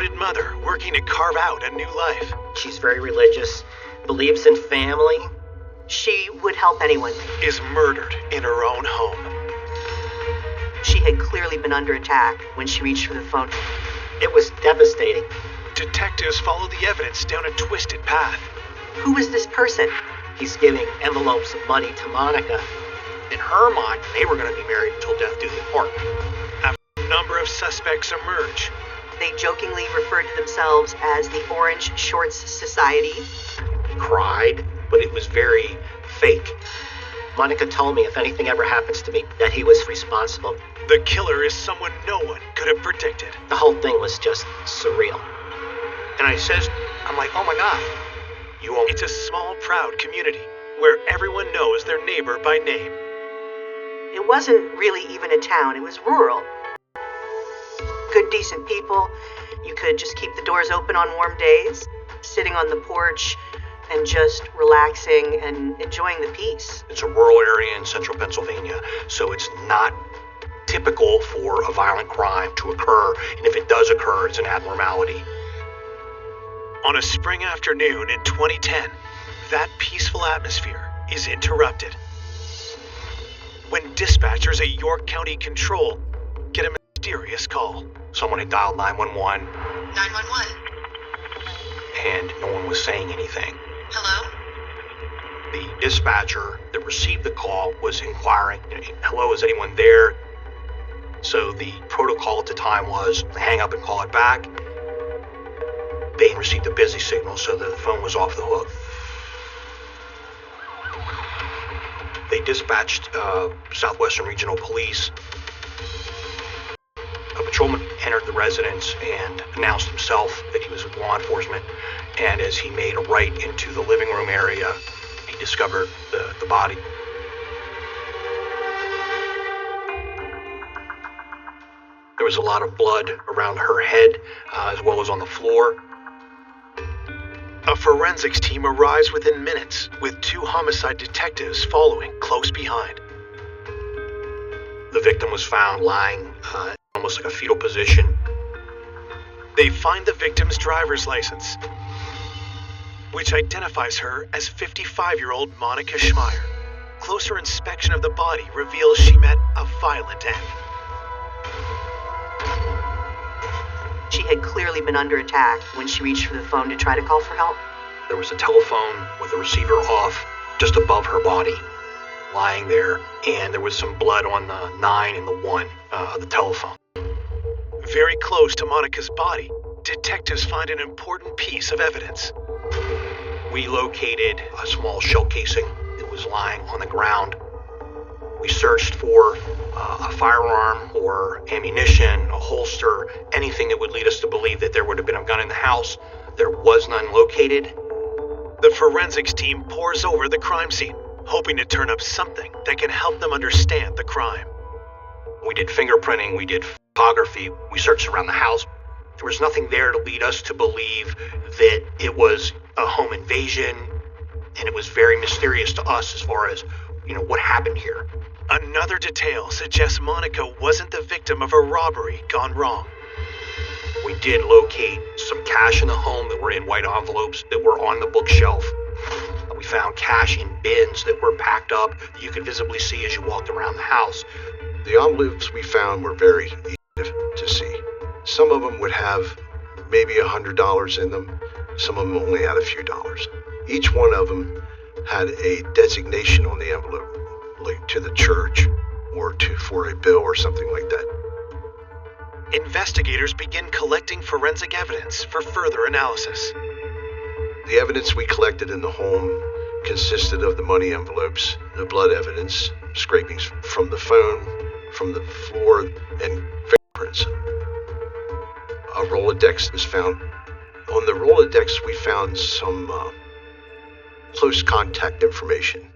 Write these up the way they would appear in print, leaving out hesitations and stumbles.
devoted mother working to carve out a new life. She's very religious, believes in family. She would help anyone. Is murdered in her own home. She had clearly been under attack when she reached for the phone. It was devastating. Detectives follow the evidence down a twisted path. Who was this person? He's giving envelopes of money to Monica. In her mind, they were going to be married until death do them part. After a number of suspects emerge, they jokingly referred to themselves as the Orange Shorts Society. He cried, but it was very fake. Monica told me if anything ever happens to me, that he was responsible. The killer is someone no one could have predicted. The whole thing was just surreal. And I'm like, oh my God. It's a small, proud community where everyone knows their neighbor by name. It wasn't really even a town, it was rural. Good, decent people. You could just keep the doors open on warm days, sitting on the porch and just relaxing and enjoying the peace. It's a rural area in central Pennsylvania, so it's not typical for a violent crime to occur, and if it does occur, it's an abnormality. On a spring afternoon in 2010, that peaceful atmosphere is interrupted when dispatchers at York County Control get a mysterious call. Someone had dialed 911. 911. And no one was saying anything. Hello? The dispatcher that received the call was inquiring, hello, is anyone there? So the protocol at the time was hang up and call it back. They had received a busy signal, so the phone was off the hook. They dispatched Southwestern Regional Police. A patrolman entered the residence and announced himself that he was with law enforcement. And as he made a right into the living room area, he discovered the body. There was a lot of blood around her head, as well as on the floor. A forensics team arrives within minutes, with 2 homicide detectives following close behind. The victim was found lying almost like a fetal position. They find the victim's driver's license, which identifies her as 55-year-old Monica Schmeier. Closer inspection of the body reveals she met a violent end. She had clearly been under attack when she reached for the phone to try to call for help. There was a telephone with the receiver off just above her body, lying there, and there was some blood on the 9 and the 1 of the telephone. Very close to Monica's body, detectives find an important piece of evidence. We located a small shell casing that was lying on the ground. We searched for a firearm or ammunition, a holster, anything that would lead us to believe that there would have been a gun in the house. There was none located. The forensics team pores over the crime scene, hoping to turn up something that can help them understand the crime. We did fingerprinting, we did photography, we searched around the house. There was nothing there to lead us to believe that it was a home invasion, and it was very mysterious to us as far as, what happened here. Another detail suggests Monica wasn't the victim of a robbery gone wrong. We did locate some cash in the home that were in white envelopes that were on the bookshelf. We found cash in bins that were packed up that you could visibly see as you walked around the house. The envelopes we found were very easy to see. Some of them would have maybe $100 in them. Some of them only had a few dollars. Each one of them had a designation on the envelope, like to the church or for a bill or something like that. Investigators begin collecting forensic evidence for further analysis. The evidence we collected in the home consisted of the money envelopes, the blood evidence, scrapings from the phone, from the floor, and fingerprints. A Rolodex was found. On the Rolodex, we found some close contact information.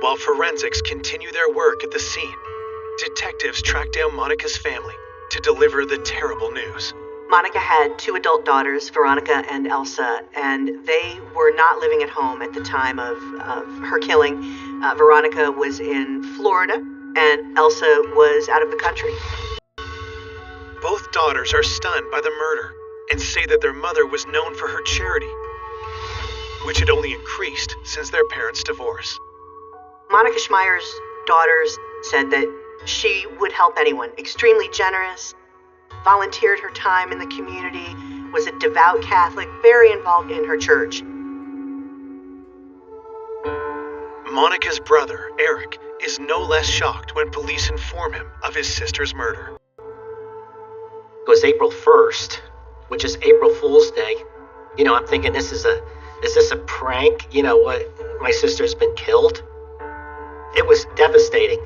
While forensics continue their work at the scene, detectives track down Monica's family to deliver the terrible news. Monica had 2 adult daughters, Veronica and Elsa, and they were not living at home at the time of her killing. Veronica was in Florida, and Elsa was out of the country. Both daughters are stunned by the murder and say that their mother was known for her charity, which had only increased since their parents' divorce. Monica Schmeier's daughters said that she would help anyone, extremely generous, volunteered her time in the community, was a devout Catholic, very involved in her church. Monica's brother, Eric, is no less shocked when police inform him of his sister's murder. It was April 1st, which is April Fool's Day. I'm thinking is this a prank? What, my sister's been killed? It was devastating.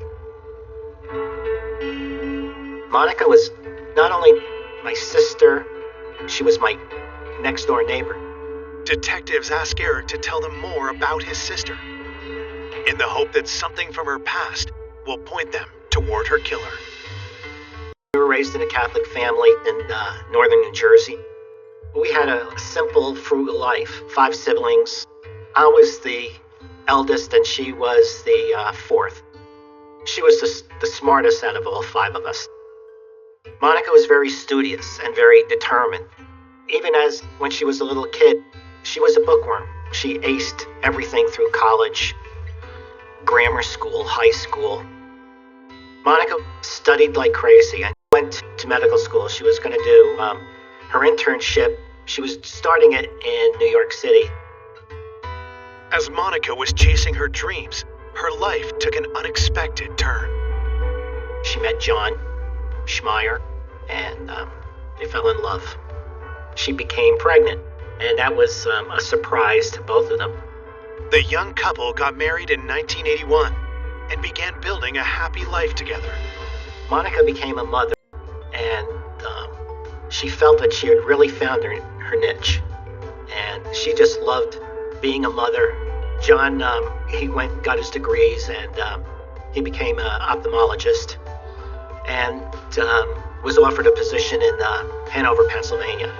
Monica was not only my sister, she was my next door neighbor. Detectives ask Eric to tell them more about his sister, in the hope that something from her past will point them toward her killer. We were raised in a Catholic family in northern New Jersey. We had a simple, frugal life. 5 siblings. I was the eldest and she was the fourth. She was the smartest out of all 5 of us. Monica was very studious and very determined. Even as when she was a little kid, she was a bookworm. She aced everything through college, grammar school, high school. Monica studied like crazy and went to medical school. She was going to do her internship. She was starting it in New York City. As Monica was chasing her dreams, her life took an unexpected turn. She met John Schmeier, and they fell in love. She became pregnant, and that was a surprise to both of them. The young couple got married in 1981 and began building a happy life together. Monica became a mother, and she felt that she had really found her niche, and she just loved being a mother. John, he went and got his degrees, and he became an ophthalmologist, and was offered a position in Hanover, Pennsylvania.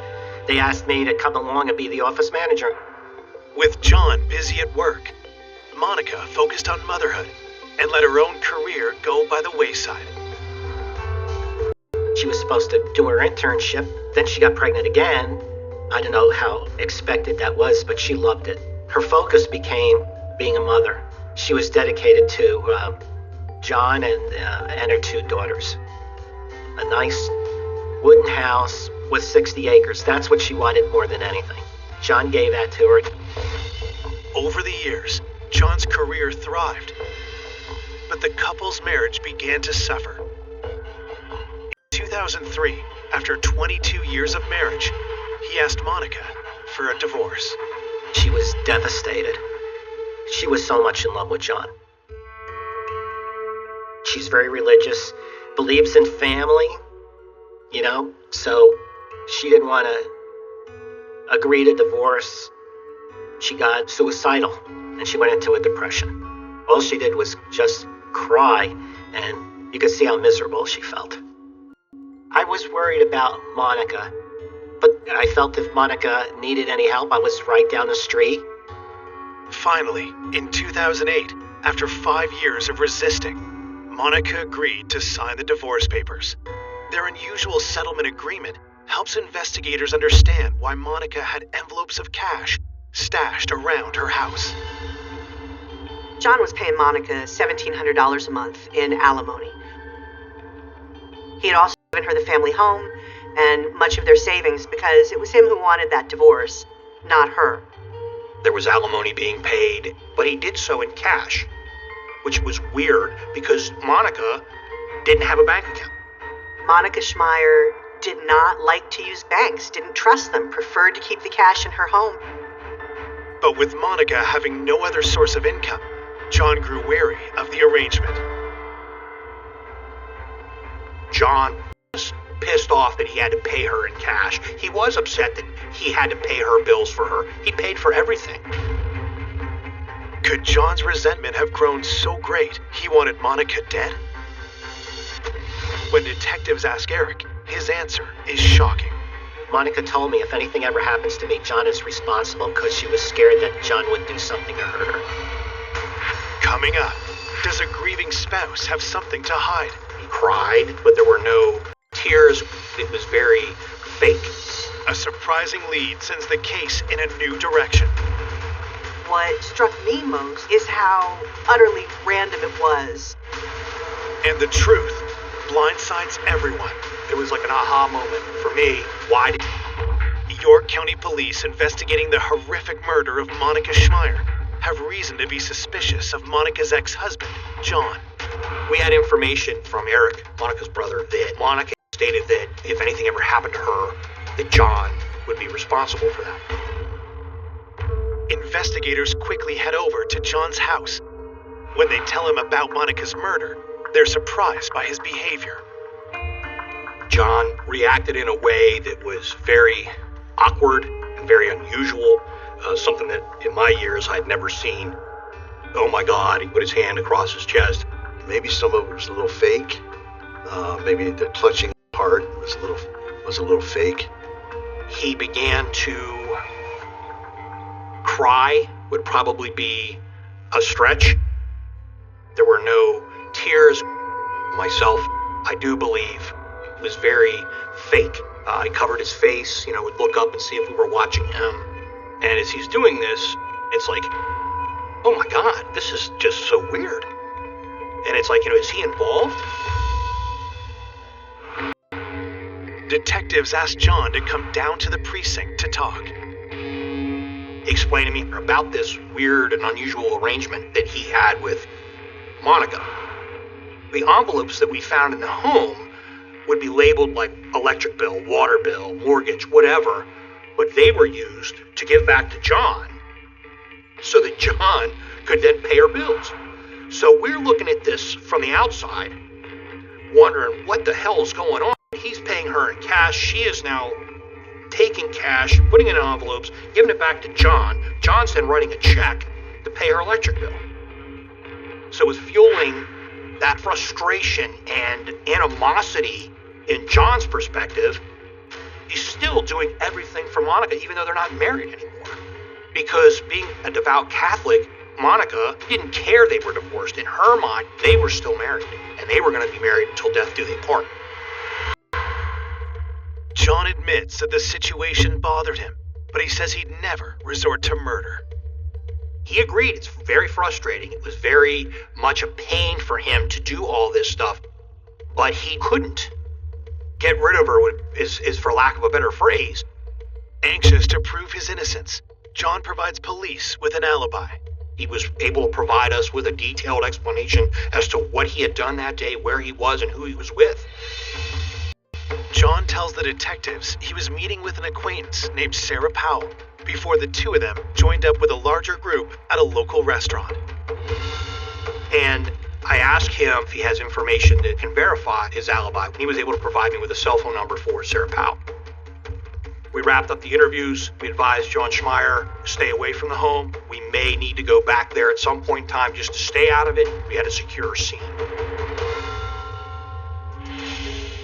They asked me to come along and be the office manager. With John busy at work, Monica focused on motherhood and let her own career go by the wayside. She was supposed to do her internship, then she got pregnant again. I don't know how expected that was, but she loved it. Her focus became being a mother. She was dedicated to John and her 2 daughters. A nice wooden house with 60 acres. That's what she wanted more than anything. John gave that to her. Over the years, John's career thrived, but the couple's marriage began to suffer. In 2003, after 22 years of marriage, he asked Monica for a divorce. She was devastated. She was so much in love with John. She's very religious, believes in family, so she didn't want to agree to divorce. She got suicidal, and she went into a depression. All she did was just cry, and you could see how miserable she felt. I was worried about Monica, but I felt if Monica needed any help, I was right down the street. Finally, in 2008, after 5 years of resisting, Monica agreed to sign the divorce papers. Their unusual settlement agreement helps investigators understand why Monica had envelopes of cash stashed around her house. John was paying Monica $1,700 a month in alimony. He had also given her the family home and much of their savings because it was him who wanted that divorce, not her. There was alimony being paid, but he did so in cash, which was weird because Monica didn't have a bank account. Monica Schmeier did not like to use banks, didn't trust them, preferred to keep the cash in her home. But with Monica having no other source of income, John grew wary of the arrangement. John was pissed off that he had to pay her in cash. He was upset that he had to pay her bills for her. He paid for everything. Could John's resentment have grown so great he wanted Monica dead? When detectives ask Eric, his answer is shocking. Monica told me if anything ever happens to me, John is responsible because she was scared that John would do something to hurt her. Coming up, does a grieving spouse have something to hide? He cried, but there were no tears. It was very fake. A surprising lead sends the case in a new direction. What struck me most is how utterly random it was. And the truth blindsides everyone. It was like an aha moment for me. Why did York County Police investigating the horrific murder of Monica Schmeier have reason to be suspicious of Monica's ex-husband, John. we had information from Eric, Monica's brother, that Monica stated that if anything ever happened to her, that John would be responsible for that. Investigators quickly head over to John's house. When they tell him about Monica's murder, they're surprised by his behavior. John reacted in a way that was very awkward and very unusual, something that in my years I'd never seen. Oh my God, he put his hand across his chest. Maybe some of it was a little fake. Maybe the clutching part was a little fake. He began to cry, would probably be a stretch. There were no tears. Myself, I do believe, was very fake. He covered his face, would look up and see if we were watching him. And as he's doing this, it's like, oh my God, this is just so weird. And it's like, is he involved? Detectives asked John to come down to the precinct to talk. He explained to me about this weird and unusual arrangement that he had with Monica. The envelopes that we found in the home would be labeled like electric bill, water bill, mortgage, whatever, but they were used to give back to John so that John could then pay her bills. So we're looking at this from the outside, wondering what the hell is going on. He's paying her in cash. She is now taking cash, putting it in envelopes, giving it back to John. John's then writing a check to pay her electric bill. So it was fueling that frustration and animosity in John's perspective. He's still doing everything for Monica, even though they're not married anymore. Because being a devout Catholic, Monica didn't care they were divorced. In her mind, they were still married, and they were going to be married until death do they part. John admits that the situation bothered him, but he says he'd never resort to murder. He agreed. It's very frustrating. It was very much a pain for him to do all this stuff, but he couldn't. Get rid of her is for lack of a better phrase. Anxious to prove his innocence, John provides police with an alibi. He was able to provide us with a detailed explanation as to what he had done that day, where he was, and who he was with. John tells the detectives he was meeting with an acquaintance named Sarah Powell before the two of them joined up with a larger group at a local restaurant. And I asked him if he has information that can verify his alibi. He was able to provide me with a cell phone number for Sarah Powell. We wrapped up the interviews. We advised John Schmeier to stay away from the home. We may need to go back there at some point in time just to stay out of it. We had a secure scene.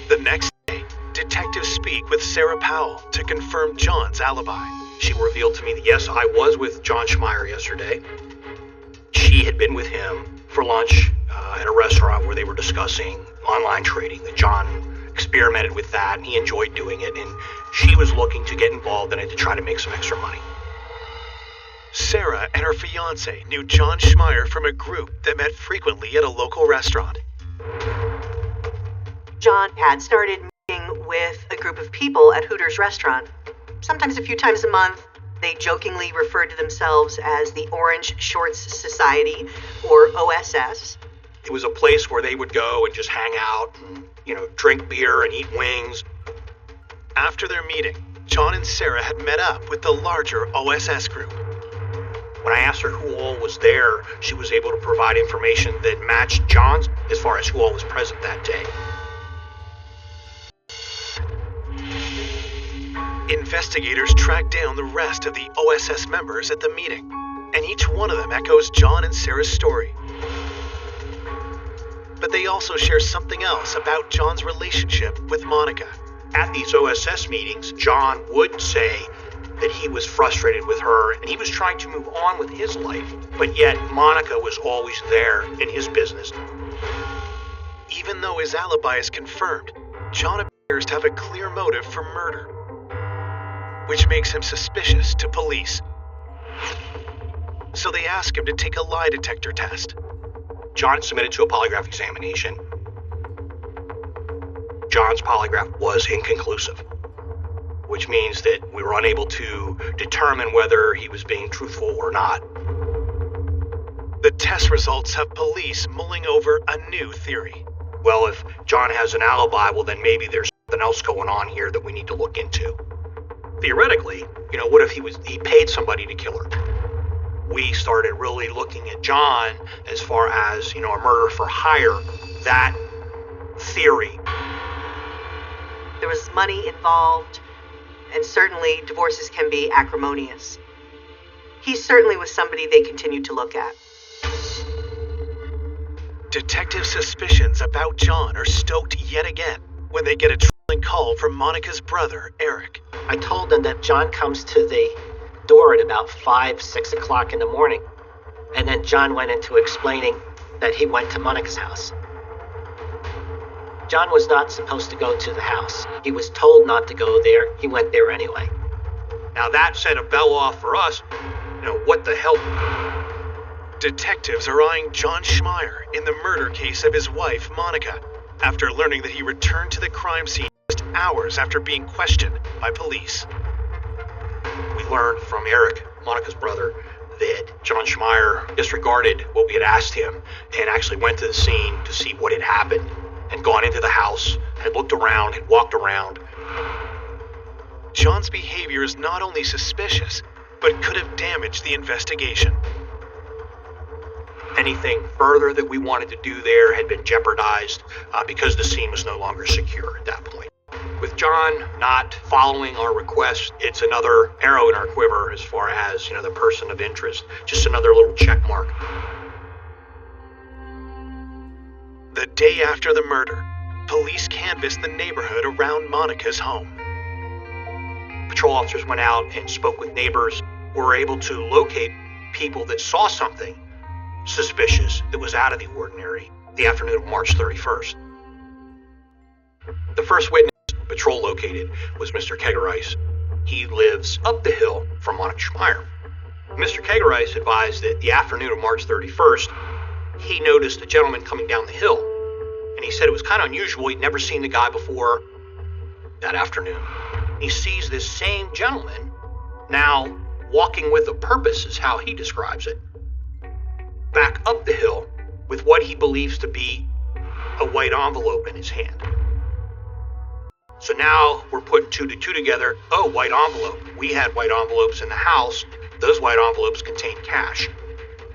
The next day, detectives speak with Sarah Powell to confirm John's alibi. She revealed to me that yes, I was with John Schmeier yesterday. She had been with him for lunch at a restaurant where they were discussing online trading. That John experimented with that and he enjoyed doing it, and she was looking to get involved in it to try to make some extra money. Sarah and her fiance knew John Schmeier from a group that met frequently at a local restaurant. John had started meeting with a group of people at Hooters restaurant. Sometimes a few times a month, they jokingly referred to themselves as the Orange Shorts Society, or OSS. It was a place where they would go and just hang out and, drink beer and eat wings. After their meeting, John and Sarah had met up with the larger OSS group. When I asked her who all was there, she was able to provide information that matched John's as far as who all was present that day. Investigators track down the rest of the OSS members at the meeting, and each one of them echoes John and Sarah's story. But they also share something else about John's relationship with Monica. At these OSS meetings, John would say that he was frustrated with her and he was trying to move on with his life, but yet Monica was always there in his business. Even though his alibi is confirmed, John appears appears to have a clear motive for murder, which makes him suspicious to police. So they ask him to take a lie detector test. John submitted to a polygraph examination. John's polygraph was inconclusive, which means that we were unable to determine whether he was being truthful or not. The test results have police mulling over a new theory. Well, if John has an alibi, well then maybe there's something else going on here that we need to look into. Theoretically, what if he paid somebody to kill her? We started really looking at John as far as, a murder for hire. That theory. There was money involved, and certainly divorces can be acrimonious. He certainly was somebody they continued to look at. Detective suspicions about John are stoked yet again when they get a troubling call from Monica's brother, Eric. I told them that John comes to the door at about 5, 6 o'clock in the morning, and then John went into explaining that he went to Monica's house. John was not supposed to go to the house. He was told not to go there. He went there anyway. Now that set a bell off for us. What the hell? Detectives are eyeing John Schmeier in the murder case of his wife, Monica, after learning that he returned to the crime scene just hours after being questioned by police. We learned from Eric, Monica's brother, that John Schmeier disregarded what we had asked him and actually went to the scene to see what had happened and gone into the house, had looked around, had walked around. John's behavior is not only suspicious, but could have damaged the investigation. Anything further that we wanted to do there had been jeopardized because the scene was no longer secure at that point. With John not following our request, it's another arrow in our quiver as far as, the person of interest, just another little check mark. The day after the murder, police canvassed the neighborhood around Monica's home. Patrol officers went out and spoke with neighbors, were able to locate people that saw something suspicious that was out of the ordinary the afternoon of March 31st. The first witness Patrol located was Mr. Kegerice. He lives up the hill from Monica Schmeier. Mr. Kegerice advised that the afternoon of March 31st, he noticed a gentleman coming down the hill, and he said it was kind of unusual. He'd never seen the guy before that afternoon. He sees this same gentleman now walking with a purpose, is how he describes it, back up the hill with what he believes to be a white envelope in his hand. So now we're putting 2 to 2 together. Oh, white envelope. We had white envelopes in the house. Those white envelopes contained cash.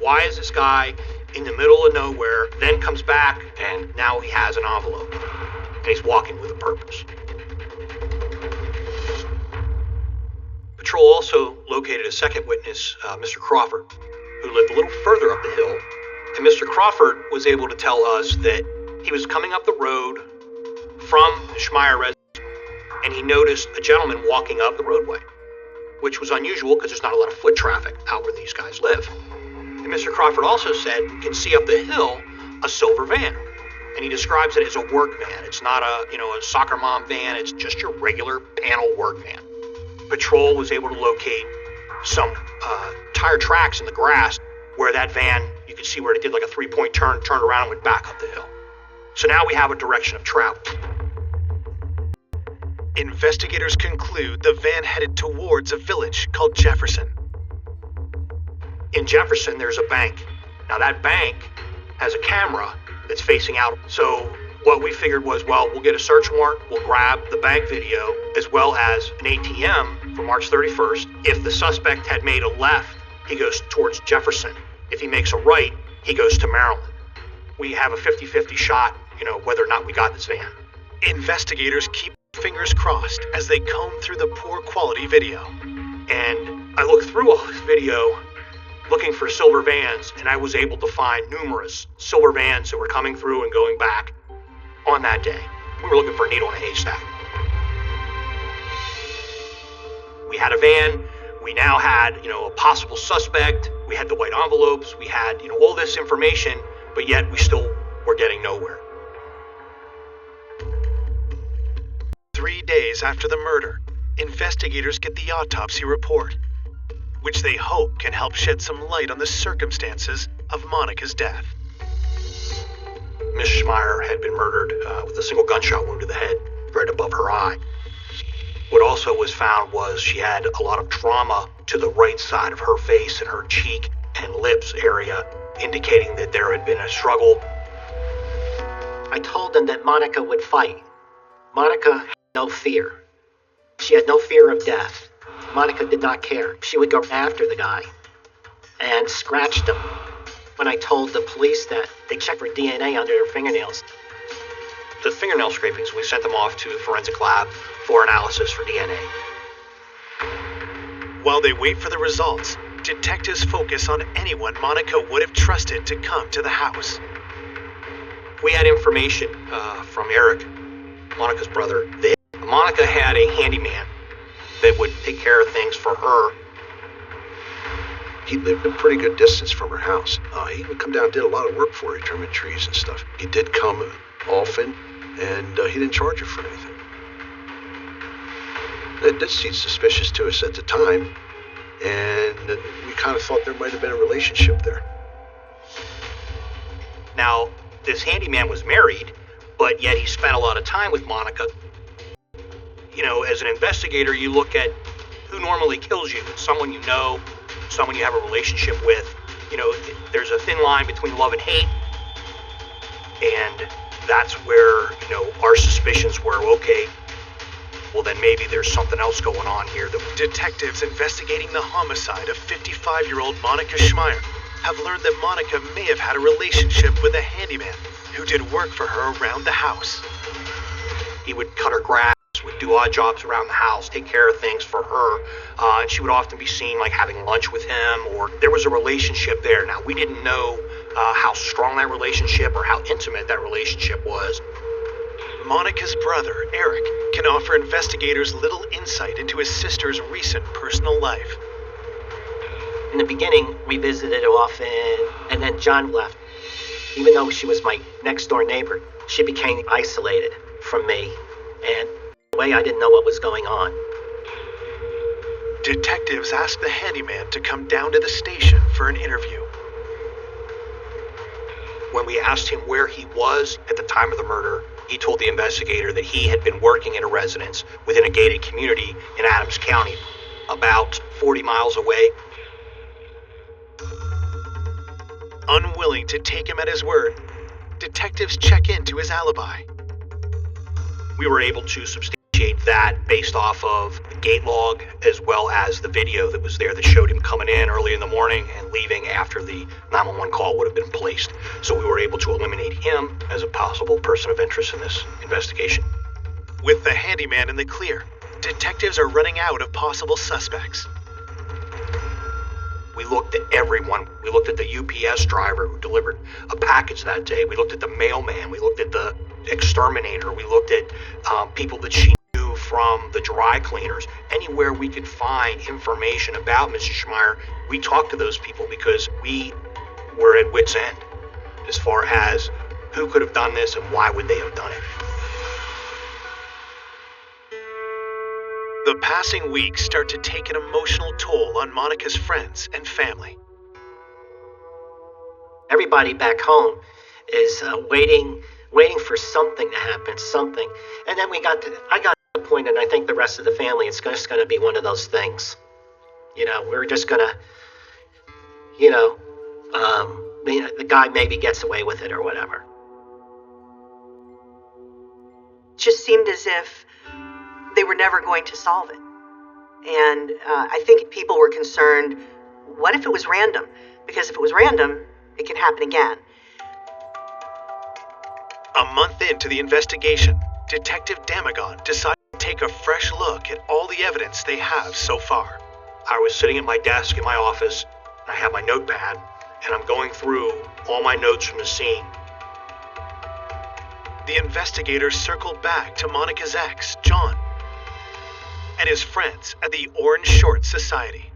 Why is this guy in the middle of nowhere, then comes back, and now he has an envelope, and he's walking with a purpose? Patrol also located a second witness, Mr. Crawford, who lived a little further up the hill, and Mr. Crawford was able to tell us that he was coming up the road from the Schmeier residence, and he noticed a gentleman walking up the roadway, which was unusual because there's not a lot of foot traffic out where these guys live. And Mr. Crawford also said you can see up the hill a silver van, and he describes it as a work van. It's not a soccer mom van. It's just your regular panel work van. Patrol was able to locate some tire tracks in the grass where that van, you could see where it did like a 3-point turn, turned around and went back up the hill. So now we have a direction of travel. Investigators conclude the van headed towards a village called Jefferson. In Jefferson, there's a bank. Now that bank has a camera that's facing out. So what we figured was, well, we'll get a search warrant, we'll grab the bank video, as well as an ATM for March 31st. If the suspect had made a left, he goes towards Jefferson. If he makes a right, he goes to Maryland. We have a 50-50 shot, whether or not we got this van. Investigators keep fingers crossed as they comb through the poor quality video. And I looked through all this video looking for silver vans, and I was able to find numerous silver vans that were coming through and going back on that day. We were looking for a needle in a haystack. We had a van. We now had, a possible suspect. We had the white envelopes. We had, all this information, but yet we still were getting nowhere. 3 days after the murder, investigators get the autopsy report, which they hope can help shed some light on the circumstances of Monica's death. Miss Schmeier had been murdered with a single gunshot wound to the head, right above her eye. What also was found was she had a lot of trauma to the right side of her face and her cheek and lips area, indicating that there had been a struggle. I told them that Monica would fight. Monica had no fear. She had no fear of death. Monica did not care. She would go after the guy and scratched him. When I told the police that, they checked for DNA under her fingernails. The fingernail scrapings, we sent them off to the forensic lab for analysis for DNA. While they wait for the results, detectives focus on anyone Monica would have trusted to come to the house. We had information from Eric, Monica's brother, that Monica had a handyman that would take care of things for her. He lived a pretty good distance from her house. He would come down and did a lot of work for her, trimming trees and stuff. He did come often, and he didn't charge her for anything. It did seem suspicious to us at the time, and we kind of thought there might have been a relationship there. Now, this handyman was married, but yet he spent a lot of time with Monica. You know, as an investigator, you look at who normally kills you. Someone you know, someone you have a relationship with. You know, there's a thin line between love and hate. And that's where, you know, our suspicions were, okay, well then maybe there's something else going on here. Detectives investigating the homicide of 55-year-old Monica Schmeier have learned that Monica may have had a relationship with a handyman who did work for her around the house. He would cut her grass, would do odd jobs around the house, take care of things for her, and she would often be seen like having lunch with him, or there was a relationship there. Now, we didn't know how strong that relationship or how intimate that relationship was. Monica's brother, Eric, can offer investigators little insight into his sister's recent personal life. In the beginning, we visited often, and then John left. Even though she was my next-door neighbor, she became isolated from me, and in a way I didn't know what was going on. Detectives asked the handyman to come down to the station for an interview. When we asked him where he was at the time of the murder, he told the investigator that he had been working in a residence within a gated community in Adams County, about 40 miles away. Unwilling to take him at his word, detectives check into his alibi. We were able to substantiate that based off of the gate log as well as the video that was there that showed him coming in early in the morning and leaving after the 911 call would have been placed. So we were able to eliminate him as a possible person of interest in this investigation. With the handyman in the clear, detectives are running out of possible suspects. We looked at everyone. We looked at the UPS driver who delivered a package that day. We looked at the mailman. We looked at the exterminator. We looked at people that she knew from the dry cleaners. Anywhere we could find information about Mrs. Schmeier, we talked to those people because we were at wit's end as far as who could have done this and why would they have done it. The passing weeks start to take an emotional toll on Monica's friends and family. Everybody back home is waiting for something to happen, something. And then I got to the point, and I think the rest of the family, it's just going to be one of those things. You know, we're just going to, the guy maybe gets away with it or whatever. It just seemed as if they were never going to solve it. And I think people were concerned, what if it was random? Because if it was random, it can happen again. A month into the investigation, Detective Damagon decides to take a fresh look at all the evidence they have so far. I was sitting at my desk in my office, and I have my notepad, and I'm going through all my notes from the scene. The investigators circle back to Monica's ex, John, and his friends at the Orange Short Society.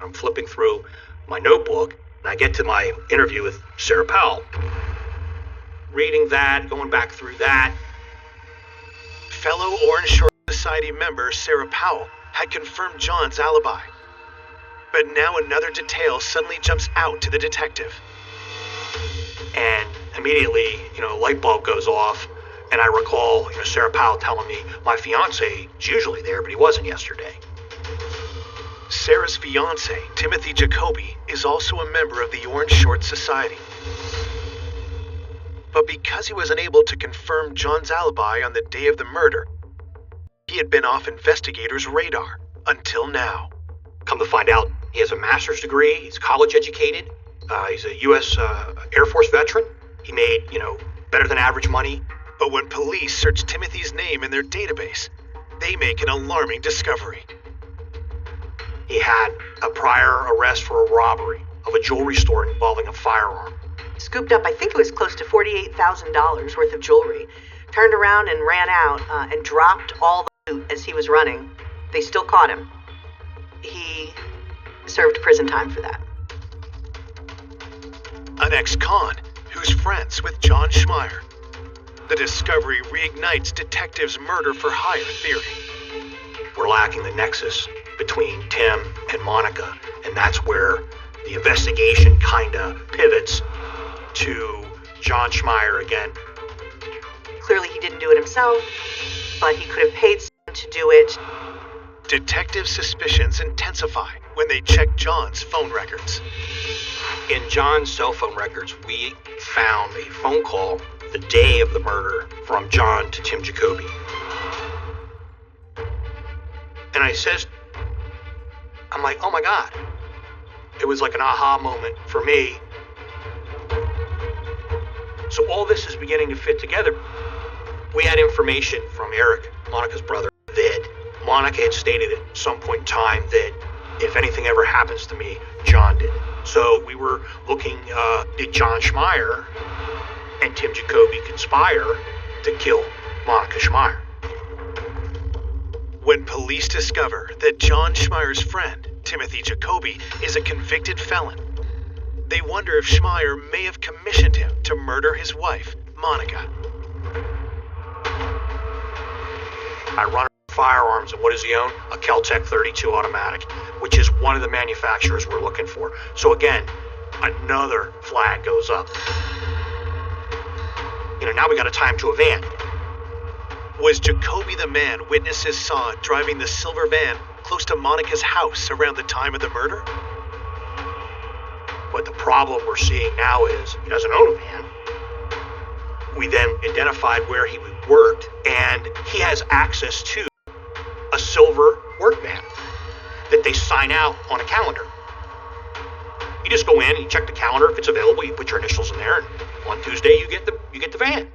I'm flipping through my notebook, and I get to my interview with Sarah Powell. Reading that, going back through that. Fellow Orange Short Society Society member Sarah Powell had confirmed John's alibi. But now another detail suddenly jumps out to the detective. And immediately, a light bulb goes off, and I recall, Sarah Powell telling me my fiance is usually there, but he wasn't yesterday. Sarah's fiance, Timothy Jacoby, is also a member of the Orange Shorts Society. But because he was unable to confirm John's alibi on the day of the murder, he had been off investigators' radar until now. Come to find out, he has a master's degree, he's college educated, he's a U.S. Air Force veteran. He made, better than average money. But when police search Timothy's name in their database, they make an alarming discovery. He had a prior arrest for a robbery of a jewelry store involving a firearm. Scooped up, I think it was close to $48,000 worth of jewelry. Turned around and ran out and dropped all the loot as he was running. They still caught him. He served prison time for that. An ex-con who's friends with John Schmeier. The discovery reignites detectives' murder-for-hire theory. We're lacking the nexus between Tim and Monica, and that's where the investigation kinda pivots to John Schmeier again. Clearly he didn't do it himself, but he could have paid someone to do it. Detective suspicions intensify when they check John's phone records. In John's cell phone records, we found a phone call the day of the murder from John to Tim Jacoby. And I'm like, oh my God. It was like an aha moment for me. So all this is beginning to fit together. We had information from Eric, Monica's brother, that Monica had stated at some point in time that if anything ever happens to me, John did. So we were looking, did John Schmeier and Tim Jacoby conspire to kill Monica Schmeier? When police discover that John Schmeier's friend, Timothy Jacoby, is a convicted felon, they wonder if Schmeier may have commissioned him to murder his wife, Monica. I run firearms, and what does he own? A Kel-Tec 32 automatic, which is one of the manufacturers we're looking for. So again, another flag goes up. Now we got to tie him to a van. Was Jacoby the man witnesses saw driving the silver van close to Monica's house around the time of the murder? But the problem we're seeing now is he doesn't own a van. We then identified where he worked, and he has access to a silver work van that they sign out on a calendar. You just go in and you check the calendar. If it's available, you put your initials in there, and on Tuesday you get the van.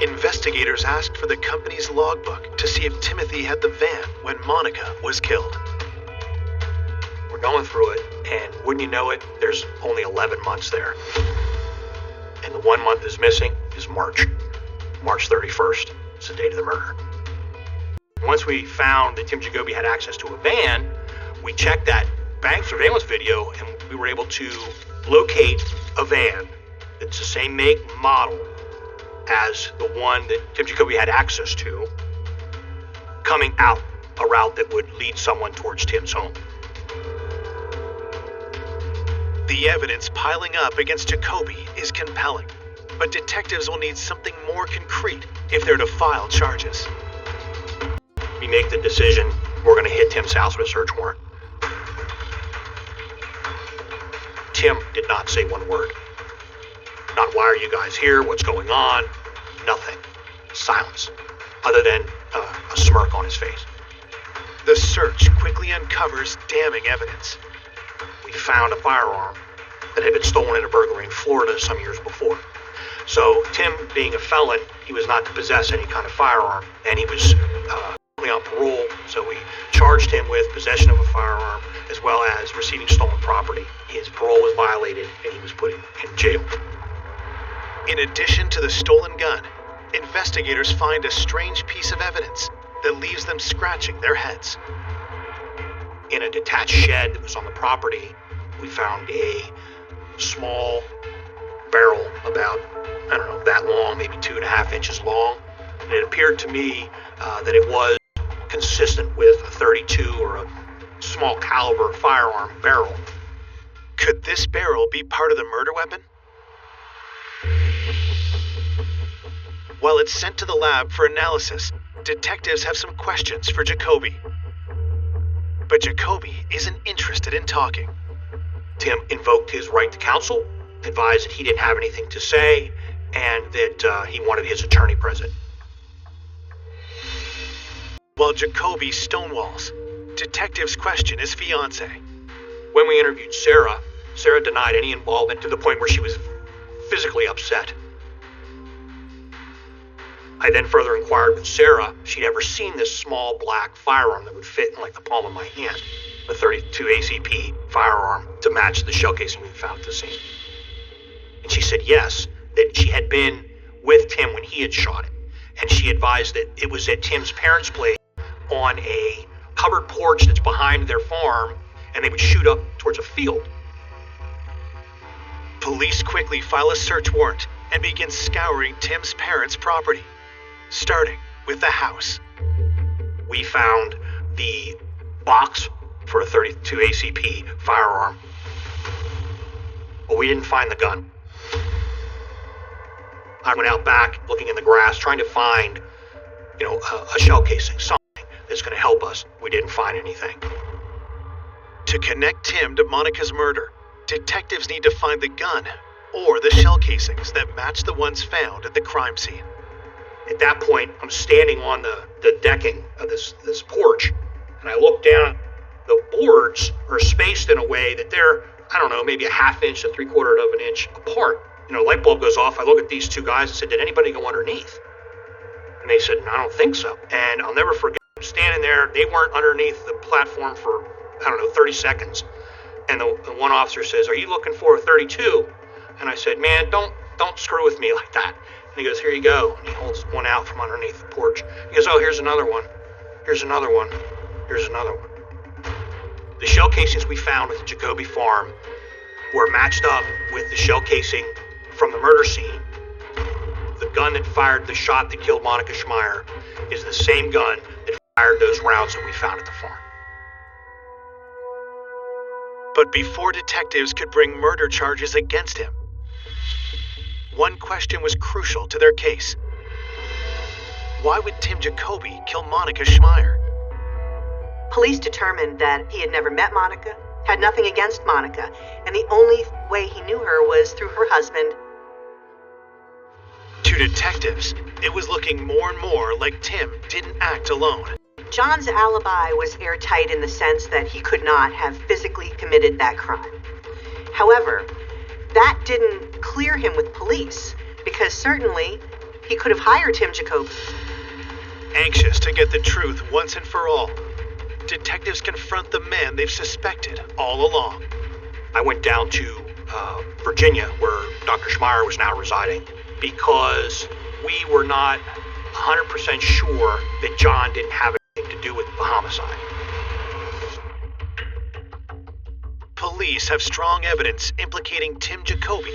Investigators asked for the company's logbook to see if Timothy had the van when Monica was killed. We're going through it, and wouldn't you know it, there's only 11 months there. And the 1 month is missing is March 31st. It's the date of the murder. Once we found that Tim Jacoby had access to a van, we checked that bank surveillance video, and we were able to locate a van that's the same make and model as the one that Tim Jacoby had access to, coming out a route that would lead someone towards Tim's home. The evidence piling up against Jacoby is compelling, but detectives will need something more concrete if they're to file charges. We make the decision we're going to hit Tim's house with a search warrant. Tim did not say one word. Not why are you guys here, what's going on, nothing. Silence, other than a smirk on his face. The search quickly uncovers damning evidence. We found a firearm that had been stolen in a burglary in Florida some years before. So Tim, being a felon, he was not to possess any kind of firearm, and he was on parole, so we charged him with possession of a firearm as well as receiving stolen property. His parole was violated, and he was put in jail. In addition to the stolen gun, investigators find a strange piece of evidence that leaves them scratching their heads. In a detached shed that was on the property, we found a small barrel about, that long, maybe 2.5 inches long. And it appeared to me that it was consistent with a 32 or a small caliber firearm barrel. Could this barrel be part of the murder weapon? While it's sent to the lab for analysis, detectives have some questions for Jacoby. But Jacoby isn't interested in talking. Tim invoked his right to counsel, advised that he didn't have anything to say, and that he wanted his attorney present. While Jacoby stonewalls, detectives question his fiancée. When we interviewed Sarah, Sarah denied any involvement to the point where she was physically upset. I then further inquired with Sarah if she'd ever seen this small black firearm that would fit in like the palm of my hand, a 32 ACP firearm to match the shell casing we found at the scene. And she said yes, that she had been with Tim when he had shot it, and she advised that it was at Tim's parents' place on a covered porch that's behind their farm, and they would shoot up towards a field. Police quickly file a search warrant and begin scouring Tim's parents' property, starting with the house. We found the box for a 32 ACP firearm, but we didn't find the gun. I went out back looking in the grass trying to find, a shell casing, something that's going to help us. We didn't find anything. To connect Tim to Monica's murder, detectives need to find the gun or the shell casings that match the ones found at the crime scene. At that point, I'm standing on the decking of this porch, and I look down. The boards are spaced in a way that they're, maybe a half inch to 3/4 of an inch apart. Light bulb goes off. I look at these two guys and said, did anybody go underneath? And they said, I don't think so. And I'll never forget, I'm standing there. They weren't underneath the platform for, 30 seconds. And the one officer says, are you looking for a 32? And I said, man, don't screw with me like that. And he goes, here you go. And he holds one out from underneath the porch. He goes, oh, here's another one. Here's another one. Here's another one. The shell casings we found at the Jacoby farm were matched up with the shell casing from the murder scene. The gun that fired the shot that killed Monica Schmeier is the same gun that fired those rounds that we found at the farm. But before detectives could bring murder charges against him, one question was crucial to their case. Why would Tim Jacoby kill Monica Schmeier? Police determined that he had never met Monica, had nothing against Monica, and the only way he knew her was through her husband. To detectives, it was looking more and more like Tim didn't act alone. John's alibi was airtight in the sense that he could not have physically committed that crime. However, that didn't clear him with police, because certainly he could have hired Tim Jacoby. Anxious to get the truth once and for all, detectives confront the man they've suspected all along. I went down to Virginia, where Dr. Schmeier was now residing, because we were not 100% sure that John didn't have anything to do with the homicide. Police have strong evidence implicating Tim Jacoby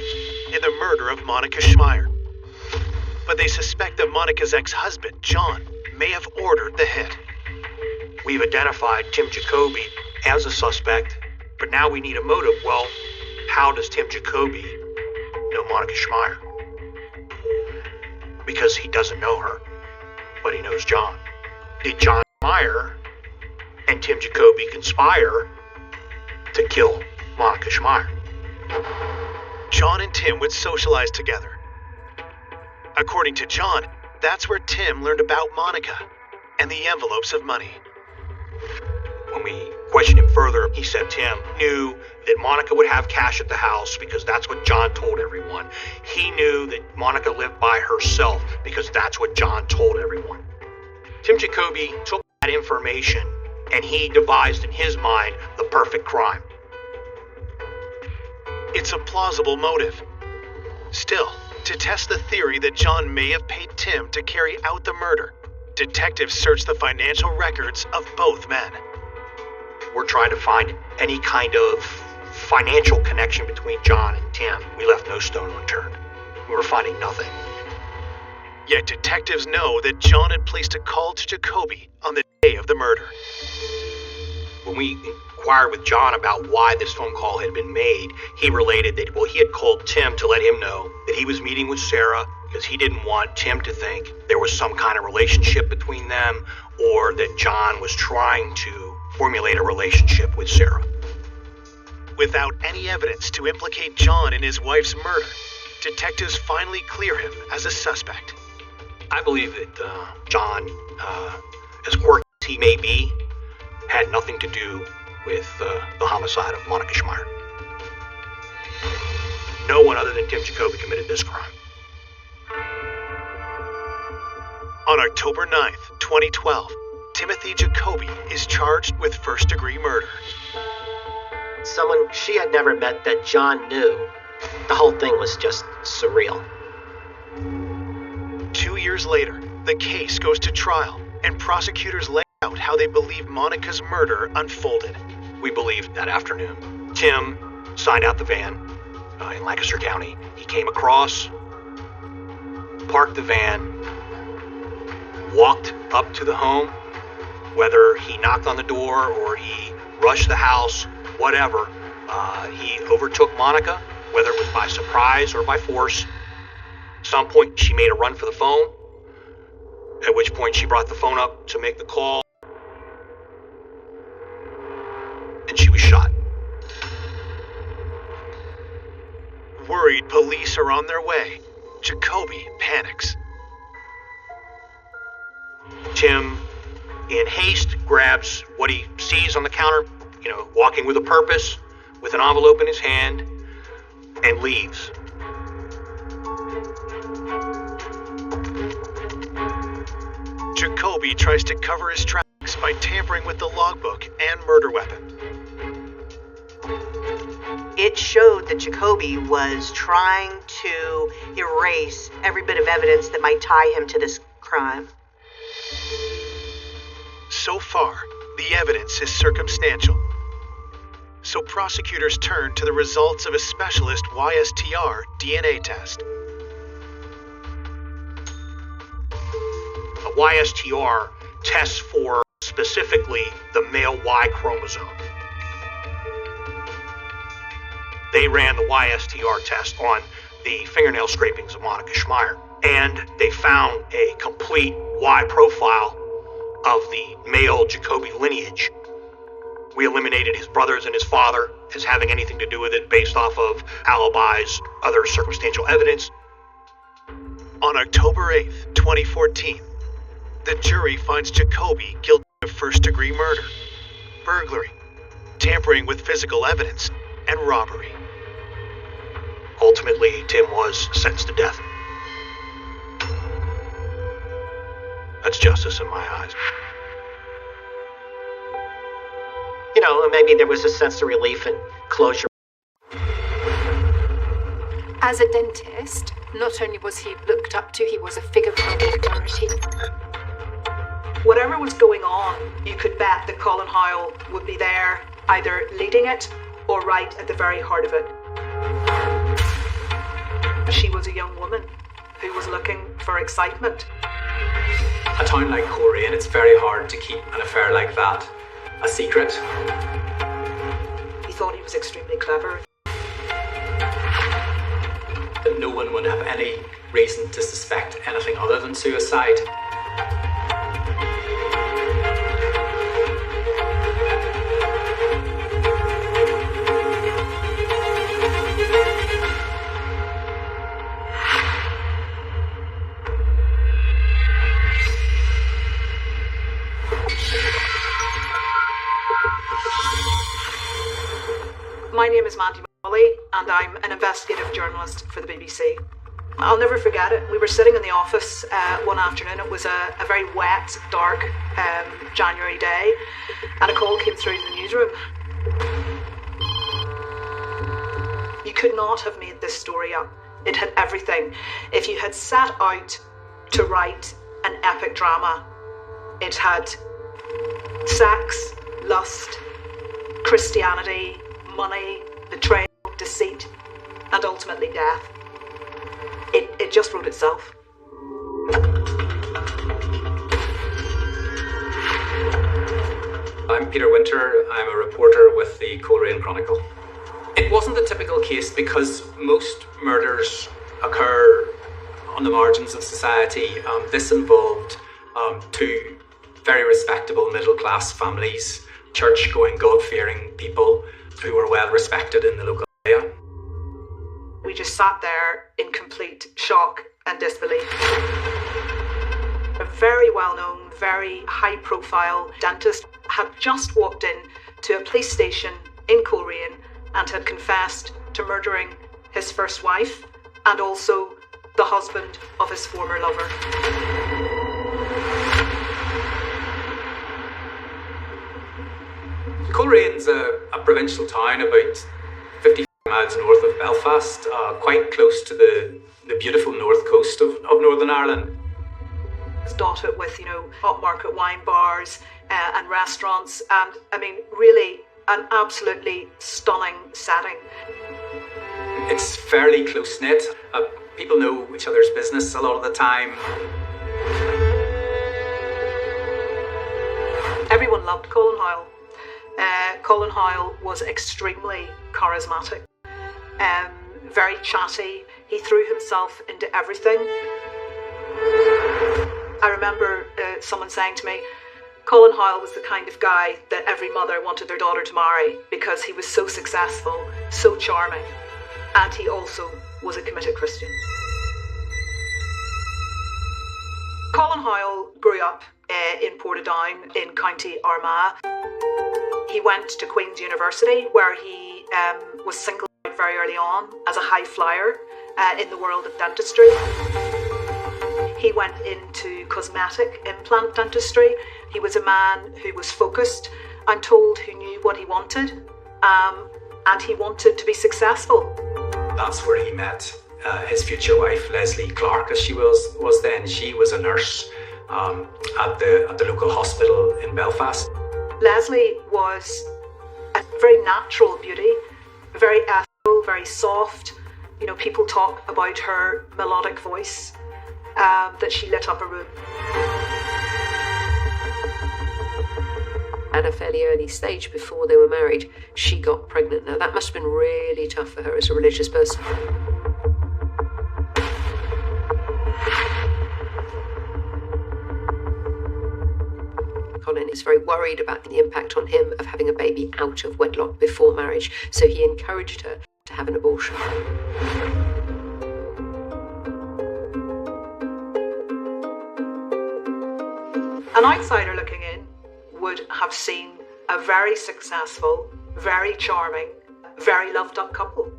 in the murder of Monica Schmeier. But they suspect that Monica's ex-husband, John, may have ordered the hit. We've identified Tim Jacoby as a suspect, but now we need a motive. Well, how does Tim Jacoby know Monica Schmeier? Because he doesn't know her, but he knows John. Did John Schmeier and Tim Jacoby conspire to kill Monica Schmeier? John and Tim would socialize together. According to John, that's where Tim learned about Monica and the envelopes of money. When we questioned him further, he said Tim knew that Monica would have cash at the house because that's what John told everyone. He knew that Monica lived by herself because that's what John told everyone. Tim Jacoby took that information and he devised in his mind the perfect crime. It's a plausible motive. Still, to test the theory that John may have paid Tim to carry out the murder, detectives searched the financial records of both men. We're trying to find any kind of financial connection between John and Tim. We left no stone unturned. We were finding nothing. Yet detectives know that John had placed a call to Jacoby on the day of the murder. When we inquired with John about why this phone call had been made, he related that, he had called Tim to let him know that he was meeting with Sarah because he didn't want Tim to think there was some kind of relationship between them, or that John was trying to formulate a relationship with Sarah. Without any evidence to implicate John in his wife's murder, detectives finally clear him as a suspect. I believe that John, as quirky as he may be, had nothing to do with the homicide of Monica Schmeier. No one other than Tim Jacoby committed this crime. On October 9th, 2012, Timothy Jacoby is charged with first-degree murder. Someone she had never met that John knew. The whole thing was just surreal. 2 years later, the case goes to trial, and prosecutors lay out how they believe Monica's murder unfolded. We believe that afternoon, Tim signed out the van in Lancaster County. He came across, parked the van, walked up to the home. Whether he knocked on the door or he rushed the house, whatever, he overtook Monica, whether it was by surprise or by force. At some point, she made a run for the phone, at which point she brought the phone up to make the call, and she was shot. Worried police are on their way, Jacoby panics. Tim, in haste, grabs what he sees on the counter, walking with a purpose, with an envelope in his hand, and leaves. Jacoby tries to cover his tracks by tampering with the logbook and murder weapon. It showed that Jacoby was trying to erase every bit of evidence that might tie him to this crime. So far, the evidence is circumstantial. So prosecutors turn to the results of a specialist YSTR DNA test. A YSTR tests for specifically the male Y chromosome. They ran the YSTR test on the fingernail scrapings of Monica Schmeier, and they found a complete Y profile of the male Jacoby lineage. We eliminated his brothers and his father as having anything to do with it based off of alibis, other circumstantial evidence. On October 8th, 2014, the jury finds Jacoby guilty of first-degree murder, burglary, tampering with physical evidence, and robbery. Ultimately, Tim was sentenced to death. That's justice in my eyes. Maybe there was a sense of relief and closure. As a dentist, not only was he looked up to, he was a figure of authority. Whatever was going on, you could bet that Colin Howell would be there, either leading it or right at the very heart of it. She was a young woman who was looking for excitement. A town like Coleraine, it's very hard to keep an affair like that a secret. He thought he was extremely clever. That no one would have any reason to suspect anything other than suicide. My name is Mandy Molly, and I'm an investigative journalist for the BBC. I'll never forget it. We were sitting in the office one afternoon. It was a very wet, dark January day, and a call came through the newsroom. You could not have made this story up. It had everything. If you had set out to write an epic drama, it had sex, lust, Christianity, money, betrayal, deceit, and ultimately death. It just wrote itself. I'm Peter Winter. I'm a reporter with the Coleraine Chronicle. It wasn't a typical case because most murders occur on the margins of society. This involved two very respectable middle-class families, church-going, God-fearing people who were well respected in the local area. We just sat there in complete shock and disbelief. A very well-known, very high-profile dentist had just walked in to a police station in Coleraine and had confessed to murdering his first wife and also the husband of his former lover. Colerane's a provincial town about 50 miles north of Belfast, quite close to the beautiful north coast of Northern Ireland. It's dotted with, upmarket wine bars and restaurants, and I mean, really an absolutely stunning setting. It's fairly close-knit. People know each other's business a lot of the time. Everyone loved Colin Hoyle. Colin Hoyle was extremely charismatic, very chatty. He threw himself into everything. I remember someone saying to me, Colin Hoyle was the kind of guy that every mother wanted their daughter to marry because he was so successful, so charming, and he also was a committed Christian. Colin Hoyle grew up in Portadown in County Armagh. He went to Queen's University where he was singled out very early on as a high flyer in the world of dentistry. He went into cosmetic implant dentistry. He was a man who was focused, I'm told, who knew what he wanted, and he wanted to be successful. That's where he met his future wife, Leslie Clark, as she was then. She was a nurse at the local hospital in Belfast. Leslie was a very natural beauty, very ethereal, very soft. People talk about her melodic voice, that she lit up a room. At a fairly early stage before they were married, she got pregnant. Now that must have been really tough for her as a religious person. Colin is very worried about the impact on him of having a baby out of wedlock before marriage, so he encouraged her to have an abortion. An outsider looking in would have seen a very successful, very charming, very loved up couple.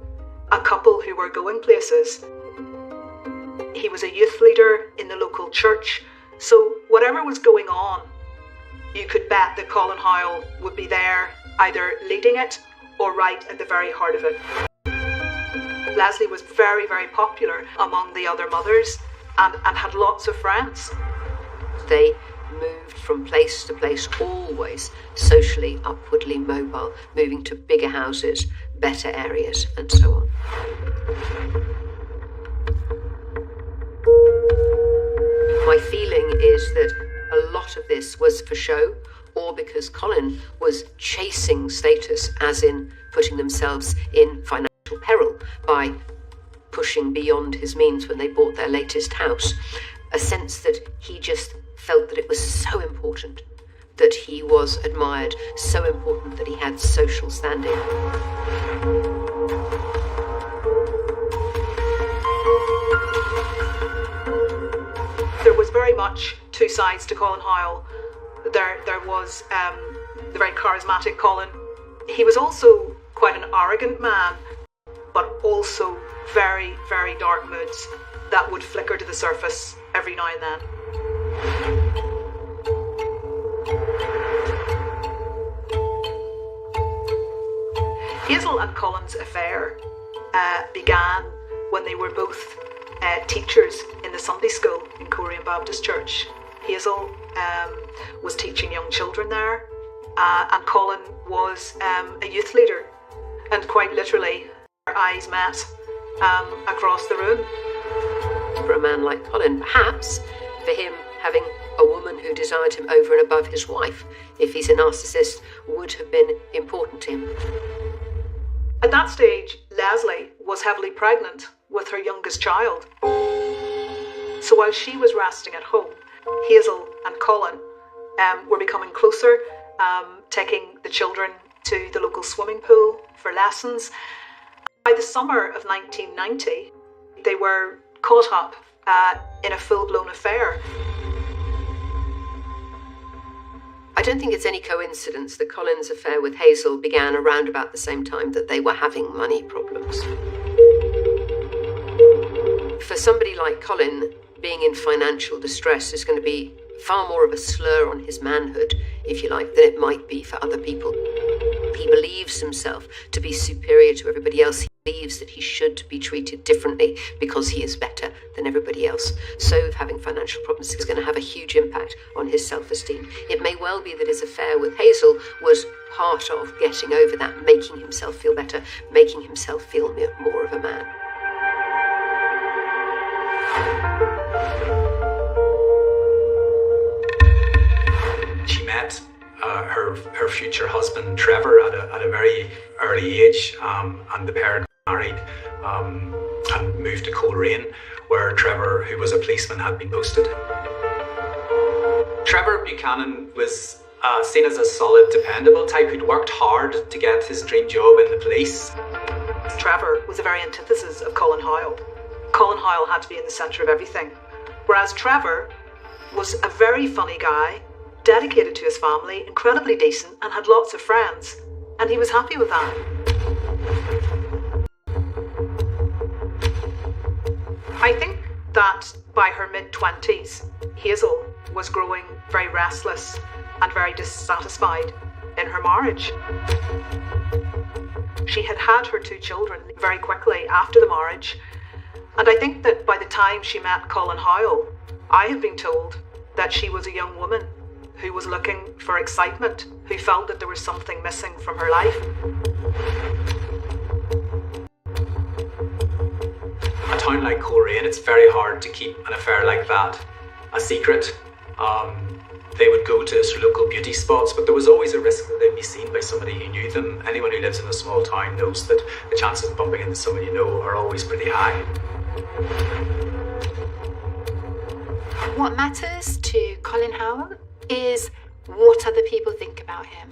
A couple who were going places. He was a youth leader in the local church, so whatever was going on, you could bet that Colin Hoyle would be there, either leading it or right at the very heart of it. Leslie was very, very popular among the other mothers and had lots of friends. They moved from place to place, always socially, upwardly mobile, moving to bigger houses, better areas, and so on. My feeling is that a lot of this was for show, or because Colin was chasing status, as in putting themselves in financial peril by pushing beyond his means when they bought their latest house. A sense that he just felt that it was so important, that he was admired, so important that he had social standing. There was very much two sides to Colin Hoyle. There was the very charismatic Colin. He was also quite an arrogant man, but also very, very dark moods that would flicker to the surface every now and then. Hazel and Colin's affair began when they were both teachers in the Sunday school in Coleraine Baptist Church. Hazel was teaching young children there, and Colin was a youth leader. And quite literally, our eyes met across the room. For a man like Colin, perhaps for him having a woman who desired him over and above his wife, if he's a narcissist, would have been important to him. At that stage, Leslie was heavily pregnant with her youngest child. So while she was resting at home, Hazel and Colin were becoming closer, taking the children to the local swimming pool for lessons. By the summer of 1990, they were caught up in a full-blown affair. I don't think it's any coincidence that Colin's affair with Hazel began around about the same time that they were having money problems. For somebody like Colin, being in financial distress is going to be far more of a slur on his manhood, if you like, than it might be for other people. He believes himself to be superior to everybody else. He believes that he should be treated differently because he is better than everybody else. So having financial problems is going to have a huge impact on his self-esteem. It may well be that his affair with Hazel was part of getting over that, making himself feel better, making himself feel more of a man. She met her future husband Trevor at a very early age, and the pair got married and moved to Coleraine, where Trevor, who was a policeman, had been posted. Trevor Buchanan was seen as a solid, dependable type who'd worked hard to get his dream job in the police. Trevor was a very antithesis of Colin Hoyle. Colin Hoyle had to be in the centre of everything, whereas Trevor was a very funny guy, dedicated to his family, incredibly decent, and had lots of friends, and he was happy with that. I think that by her mid-20s, Hazel was growing very restless and very dissatisfied in her marriage. She had had her 2 children very quickly after the marriage, and I think that by the time she met Colin Hoyle, I have been told that she was a young woman who was looking for excitement, who felt that there was something missing from her life. A town like Coleraine, it's very hard to keep an affair like that a secret. They would go to sort of local beauty spots, but there was always a risk that they'd be seen by somebody who knew them. Anyone who lives in a small town knows that the chances of bumping into someone you know are always pretty high. What matters to Colin Howell is what other people think about him.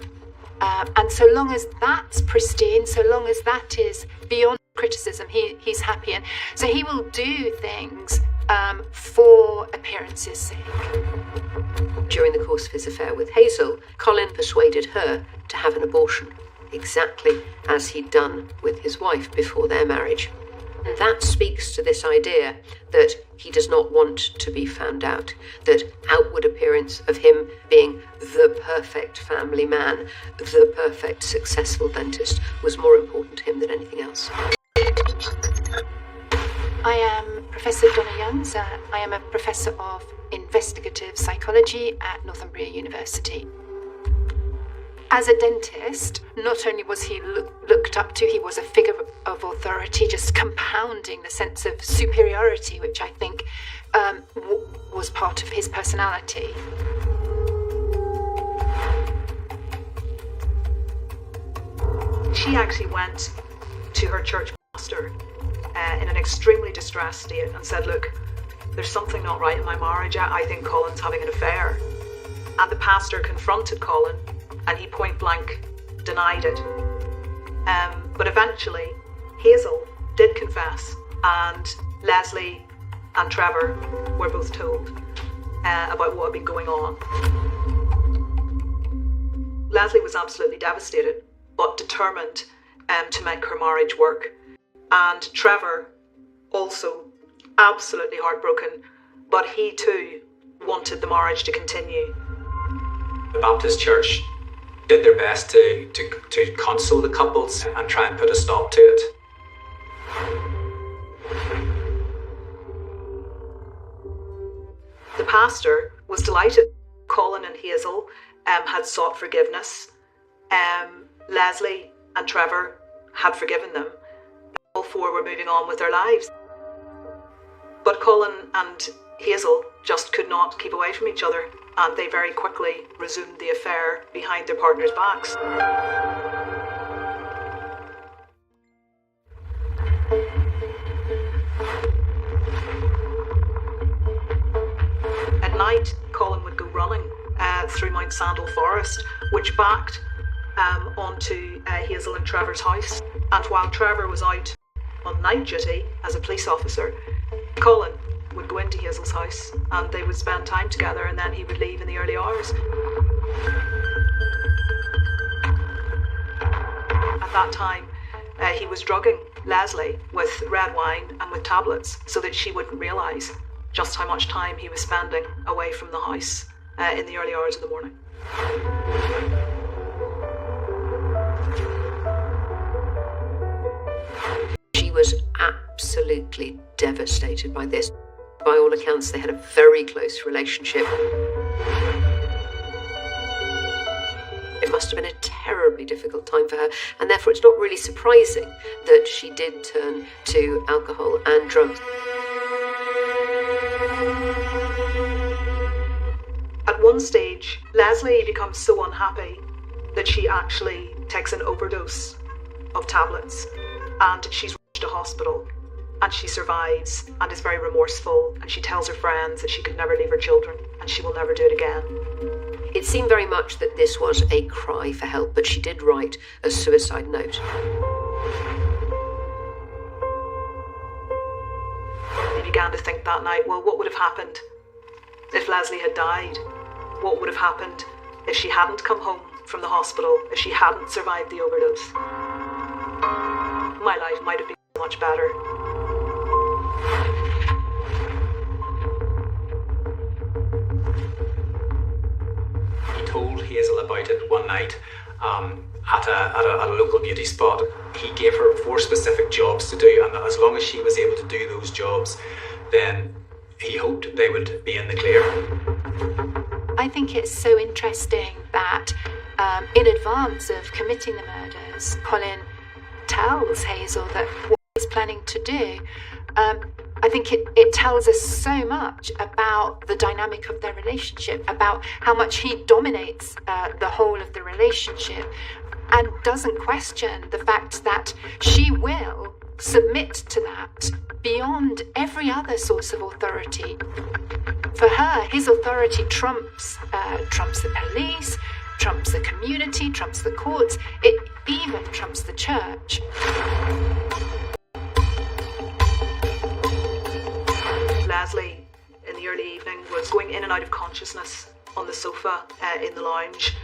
And so long as that's pristine, so long as that is beyond criticism, he's happy. And so he will do things for appearance's sake. During the course of his affair with Hazel, Colin persuaded her to have an abortion, exactly as he'd done with his wife before their marriage. And that speaks to this idea that he does not want to be found out, that outward appearance of him being the perfect family man, the perfect successful dentist, was more important to him than anything else. I am Professor Donna Youngs. I am a professor of investigative psychology at Northumbria University. As a dentist, not only was he looked up to, he was a figure of authority, just compounding the sense of superiority, which I think was part of his personality. She actually went to her church pastor in an extremely distressed state and said, look, there's something not right in my marriage. I think Colin's having an affair. And the pastor confronted Colin, and he point blank denied it. But eventually, Hazel did confess, and Leslie and Trevor were both told about what had been going on. Leslie was absolutely devastated, but determined to make her marriage work. And Trevor also absolutely heartbroken, but he too wanted the marriage to continue. The Baptist Church did their best to console the couples and try and put a stop to it. The pastor was delighted. Colin and Hazel had sought forgiveness. Leslie and Trevor had forgiven them. All 4 were moving on with their lives. But Colin and Hazel just could not keep away from each other, and they very quickly resumed the affair behind their partners' backs. At night, Colin would go running through Mount Sandal Forest, which backed onto Hazel and Trevor's house. And while Trevor was out on night duty as a police officer, Colin would go into Hazel's house and they would spend time together, and then he would leave in the early hours. At that time, he was drugging Leslie with red wine and with tablets so that she wouldn't realise just how much time he was spending away from the house in the early hours of the morning. She was absolutely devastated by this. By all accounts, they had a very close relationship. It must have been a terribly difficult time for her, and therefore it's not really surprising that she did turn to alcohol and drugs. At one stage, Leslie becomes so unhappy that she actually takes an overdose of tablets, and she's rushed to hospital, and she survives and is very remorseful, and she tells her friends that she could never leave her children and she will never do it again. It seemed very much that this was a cry for help, but she did write a suicide note. They began to think that night, well, what would have happened if Leslie had died? What would have happened if she hadn't come home from the hospital, if she hadn't survived the overdose? My life might have been so much better. He told Hazel about it one night at a local beauty spot. He gave her 4 specific jobs to do, and as long as she was able to do those jobs, then he hoped they would be in the clear. I think it's so interesting that in advance of committing the murders, Colin tells Hazel that what he's planning to do. I think it tells us so much about the dynamic of their relationship, about how much he dominates the whole of the relationship, and doesn't question the fact that she will submit to that beyond every other source of authority. For her, his authority trumps the police, trumps the community, trumps the courts, it even trumps the church. Leslie, in the early evening, was going in and out of consciousness on the sofa in the lounge.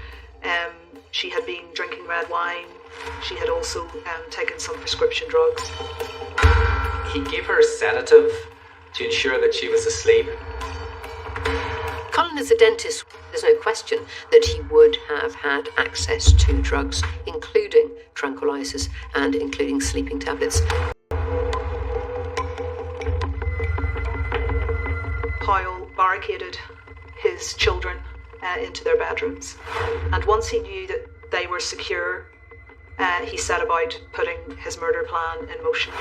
She had been drinking red wine. She had also taken some prescription drugs. He gave her a sedative to ensure that she was asleep. Colin, as a dentist, there's no question that he would have had access to drugs, including tranquilizers and including sleeping tablets. Powell barricaded his children into their bedrooms, and once he knew that they were secure, he set about putting his murder plan in motion.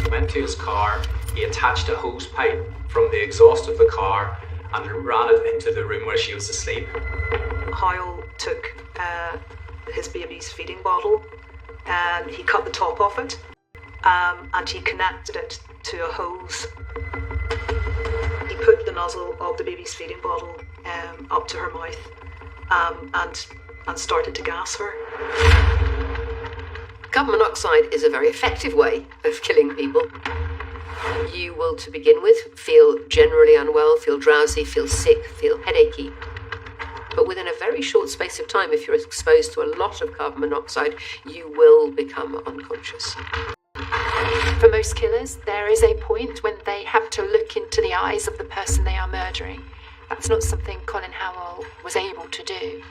He went to his car, he attached a hose pipe from the exhaust of the car and ran it into the room where she was asleep. Howell took his baby's feeding bottle, and he cut the top off it, and he connected it to a hose. He put the nozzle of the baby's feeding bottle up to her mouth and started to gas her. Carbon monoxide is a very effective way of killing people. You will, to begin with, feel generally unwell, feel drowsy, feel sick, feel headachy. But within a very short space of time, if you're exposed to a lot of carbon monoxide, you will become unconscious. For most killers, there is a point when they have to look into the eyes of the person they are murdering. That's not something Colin Howell was able to do.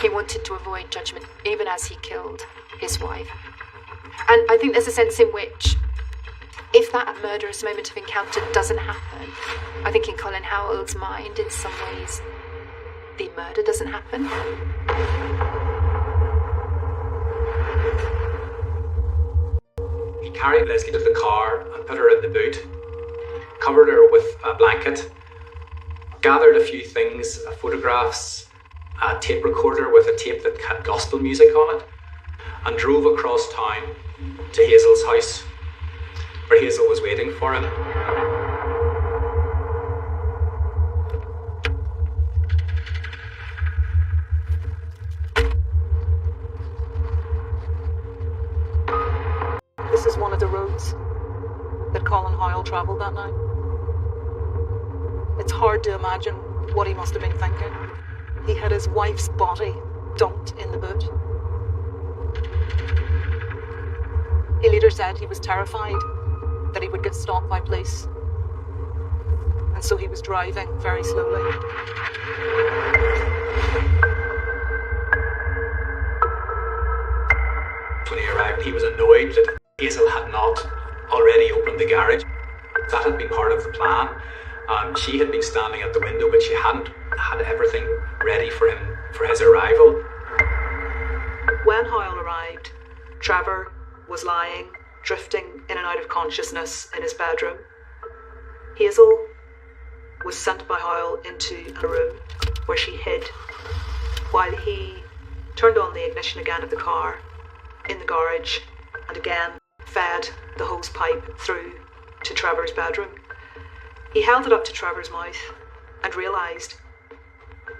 He wanted to avoid judgment, even as he killed his wife. And I think there's a sense in which, if that murderous moment of encounter doesn't happen, I think in Colin Howell's mind, in some ways, the murder doesn't happen. He carried Leslie to the car and put her in the boot. covered her with a blanket, gathered a few things, photographs, a tape recorder with a tape that had gospel music on it, and drove across town to Hazel's house, where Hazel was waiting for him. This is one of the roads that Colin Hoyle travelled that night. It's hard to imagine what he must have been thinking. He had his wife's body dumped in the boot. He later said he was terrified that he would get stopped by police. And so he was driving very slowly. When he arrived, he was annoyed that Hazel had not already opened the garage. That had been part of the plan. She had been standing at the window, but she hadn't had everything ready for him for his arrival. When Hoyle arrived, Trevor was lying, drifting in and out of consciousness in his bedroom. Hazel was sent by Hoyle into a room where she hid while he turned on the ignition again of the car in the garage and again fed the hose pipe through to Trevor's bedroom. He held it up to Trevor's mouth and realised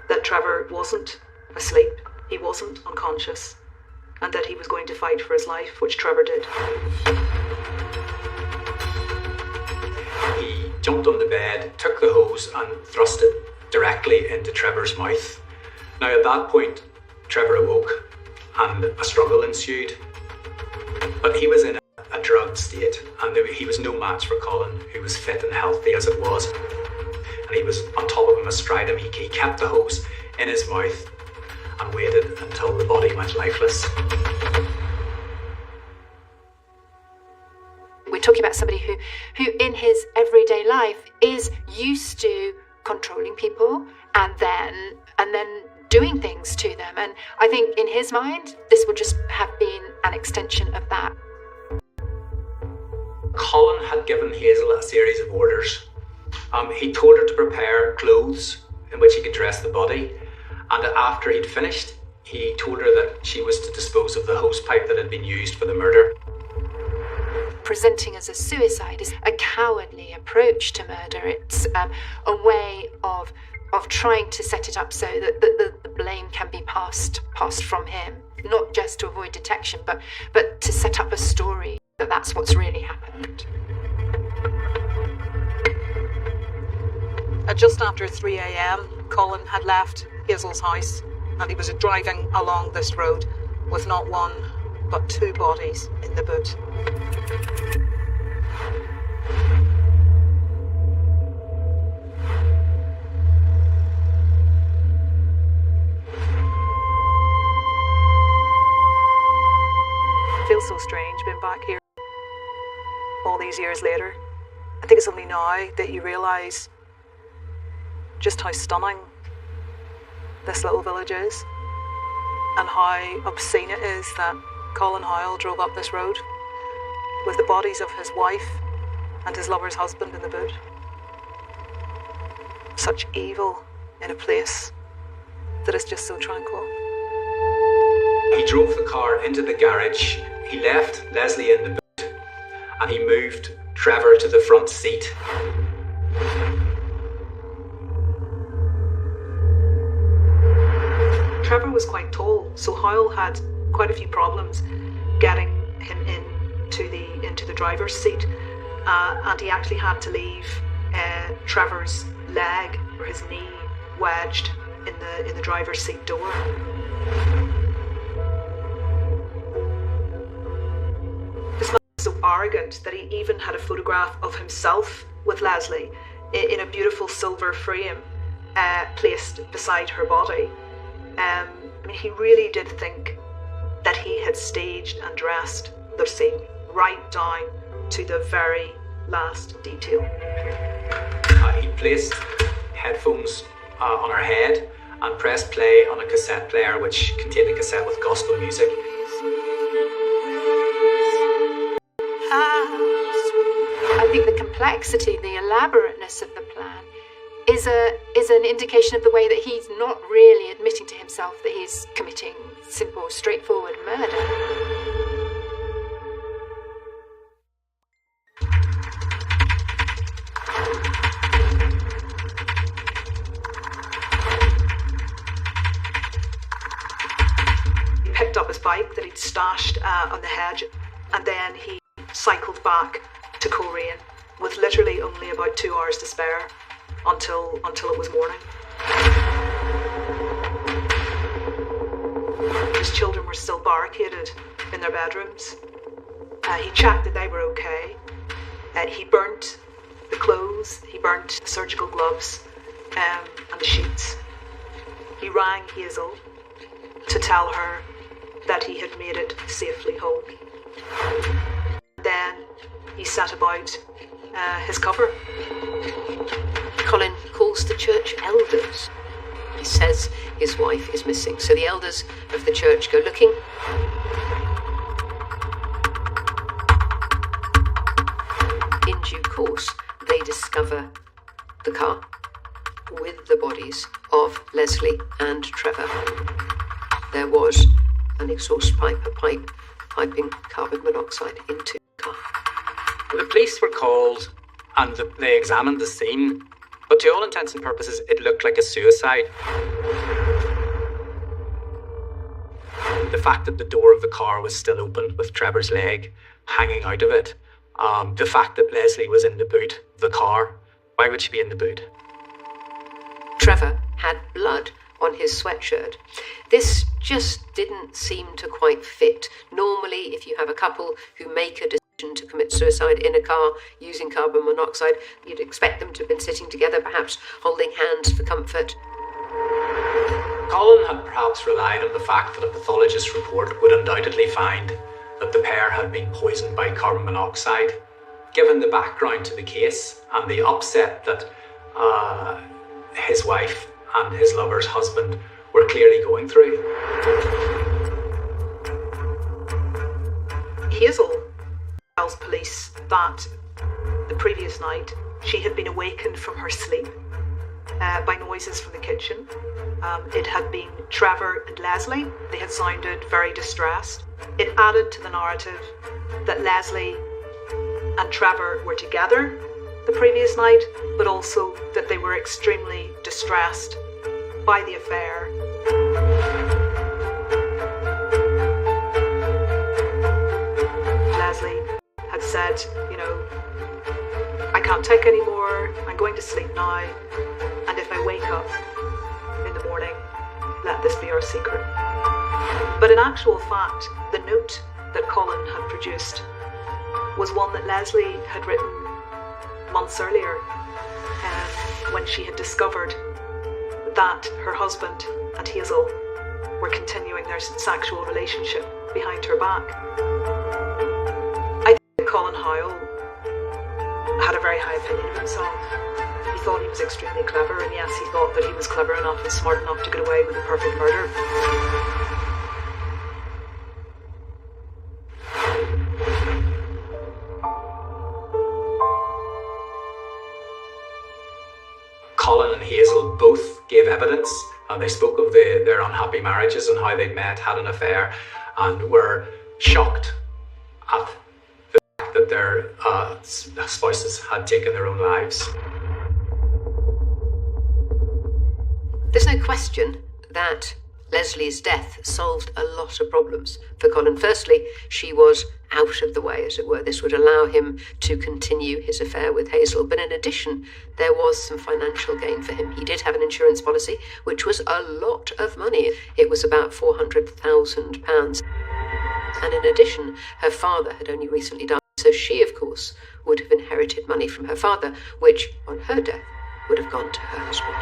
that Trevor wasn't asleep, he wasn't unconscious, and that he was going to fight for his life, which Trevor did. He jumped on the bed, took the hose and thrust it directly into Trevor's mouth. Now at that point, Trevor awoke and a struggle ensued. But he was in a drugged state and he was no match for Colin, who was fit and healthy as it was. And he was on top of him astride him. He kept the hose in his mouth and waited until the body went lifeless. We're talking about somebody who in his everyday life is used to controlling people and then doing things to them. And I think in his mind, this would just have been an extension of that. Colin had given Hazel a series of orders. He told her to prepare clothes in which he could dress the body, and after he'd finished, he told her that she was to dispose of the hose pipe that had been used for the murder. Presenting as a suicide is a cowardly approach to murder. It's a way of trying to set it up so that the blame can be passed from him, not just to avoid detection, but to set up a story that that's what's really happened. At just after 3 a.m, Colin had left Hazel's house and he was driving along this road with not one but two bodies in the boot. It feels so strange being back here all these years later. I think it's only now that you realise just how stunning this little village is and how obscene it is that Colin Hoyle drove up this road with the bodies of his wife and his lover's husband in the boot. Such evil in a place that is just so tranquil. He drove the car into the garage, he left Leslie in the boot, and he moved Trevor to the front seat. Trevor was quite tall, so Hoyle had quite a few problems getting him into the driver's seat, and he actually had to leave Trevor's leg or his knee wedged in the driver's seat door. This man was so arrogant that he even had a photograph of himself with Leslie in a beautiful silver frame placed beside her body. I mean, he really did think that he had staged and dressed the scene right down to the very last detail. He placed headphones on her head and pressed play on a cassette player which contained a cassette with gospel music. I think the complexity, the elaborateness of the plan is an indication of the way that he's not really admitting to himself that he's committing simple, straightforward murder. Picked up his bike that he'd stashed on the hedge, and then he cycled back to Coleraine with literally only about 2 hours to spare until it was morning. His children were still barricaded in their bedrooms. He checked that they were okay. He burnt the clothes, he burnt the surgical gloves and the sheets. He rang Hazel to tell her that he had made it safely home. Then he set about his cover. Colin calls the church elders. He says his wife is missing, so the elders of the church go looking. In due course, they discover the car with the bodies of Leslie and Trevor. There was an exhaust pipe, piping carbon monoxide into the car. The police were called and they examined the scene, but to all intents and purposes, it looked like a suicide. The fact that the door of the car was still open with Trevor's leg hanging out of it, the fact that Leslie was in the boot of the car. Why would she be in the boot? Trevor had blood on his sweatshirt. This just didn't seem to quite fit. Normally, if you have a couple who make a decision to commit suicide in a car using carbon monoxide, you'd expect them to have been sitting together, perhaps holding hands for comfort. Colin had perhaps relied on the fact that a pathologist's report would undoubtedly find that the pair had been poisoned by carbon monoxide. Given the background to the case and the upset that his wife and his lover's husband were clearly going through. Hazel tells police that the previous night she had been awakened from her sleep by noises from the kitchen. It had been Trevor and Leslie. They had sounded very distressed. It added to the narrative that Leslie and Trevor were together the previous night, but also that they were extremely distressed by the affair. Leslie had said, I can't take any more, I'm going to sleep now, and if I wake up in the morning, let this be our secret. But in actual fact, the note that Colin had produced was one that Leslie had written months earlier, when she had discovered that her husband and Hazel were continuing their sexual relationship behind her back. I think Colin Howell had a very high opinion of himself. He thought he was extremely clever, and yes, he thought that he was clever enough and smart enough to get away with a perfect murder. Colin and Hazel both gave evidence, and they spoke of their unhappy marriages and how they'd met, had an affair, and were shocked at the fact that their spouses had taken their own lives. There's no question that Leslie's death solved a lot of problems for Colin. Firstly, she was out of the way, as it were. This would allow him to continue his affair with Hazel. But in addition, there was some financial gain for him. He did have an insurance policy, which was a lot of money. It was about £400,000. And in addition, her father had only recently died, so she, of course, would have inherited money from her father, which, on her death, would have gone to her husband.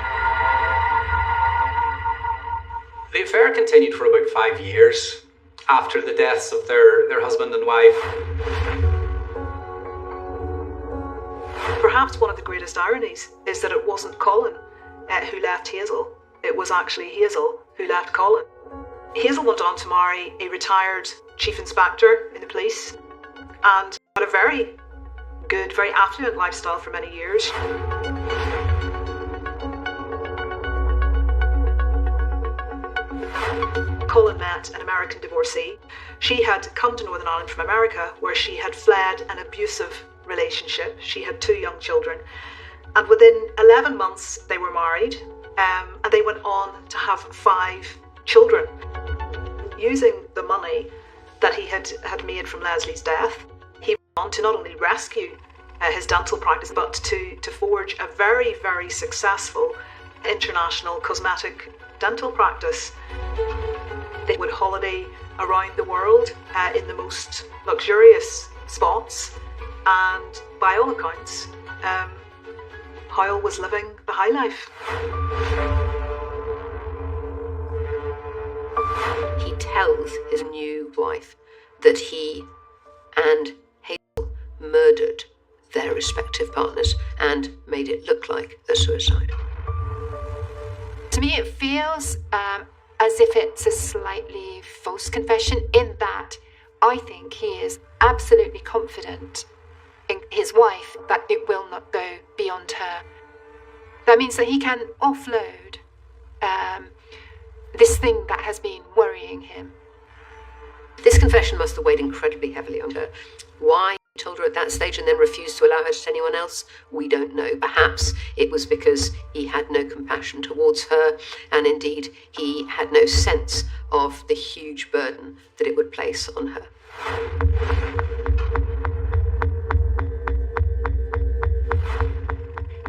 The affair continued for about 5 years after the deaths of their husband and wife. Perhaps one of the greatest ironies is that it wasn't Colin who left Hazel. It was actually Hazel who left Colin. Hazel went on to marry a retired chief inspector in the police and had a very good, very affluent lifestyle for many years. Colin met an American divorcee. She had come to Northern Ireland from America, where she had fled an abusive relationship. She had 2 young children. And within 11 months, they were married, and they went on to have 5 children. Using the money that he had made from Leslie's death, he went on to not only rescue his dental practice, but to forge a very, very successful international cosmetic dental practice. They would holiday around the world in the most luxurious spots, and by all accounts, Hoyle was living the high life. He tells his new wife that he and Hazel murdered their respective partners and made it look like a suicide. To me, it feels as if it's a slightly false confession, in that I think he is absolutely confident in his wife that it will not go beyond her. That means that he can offload this thing that has been worrying him. This confession must have weighed incredibly heavily on her. Why he told her at that stage and then refused to allow her to tell anyone else, we don't know. Perhaps it was because he had no compassion towards her, and indeed he had no sense of the huge burden that it would place on her.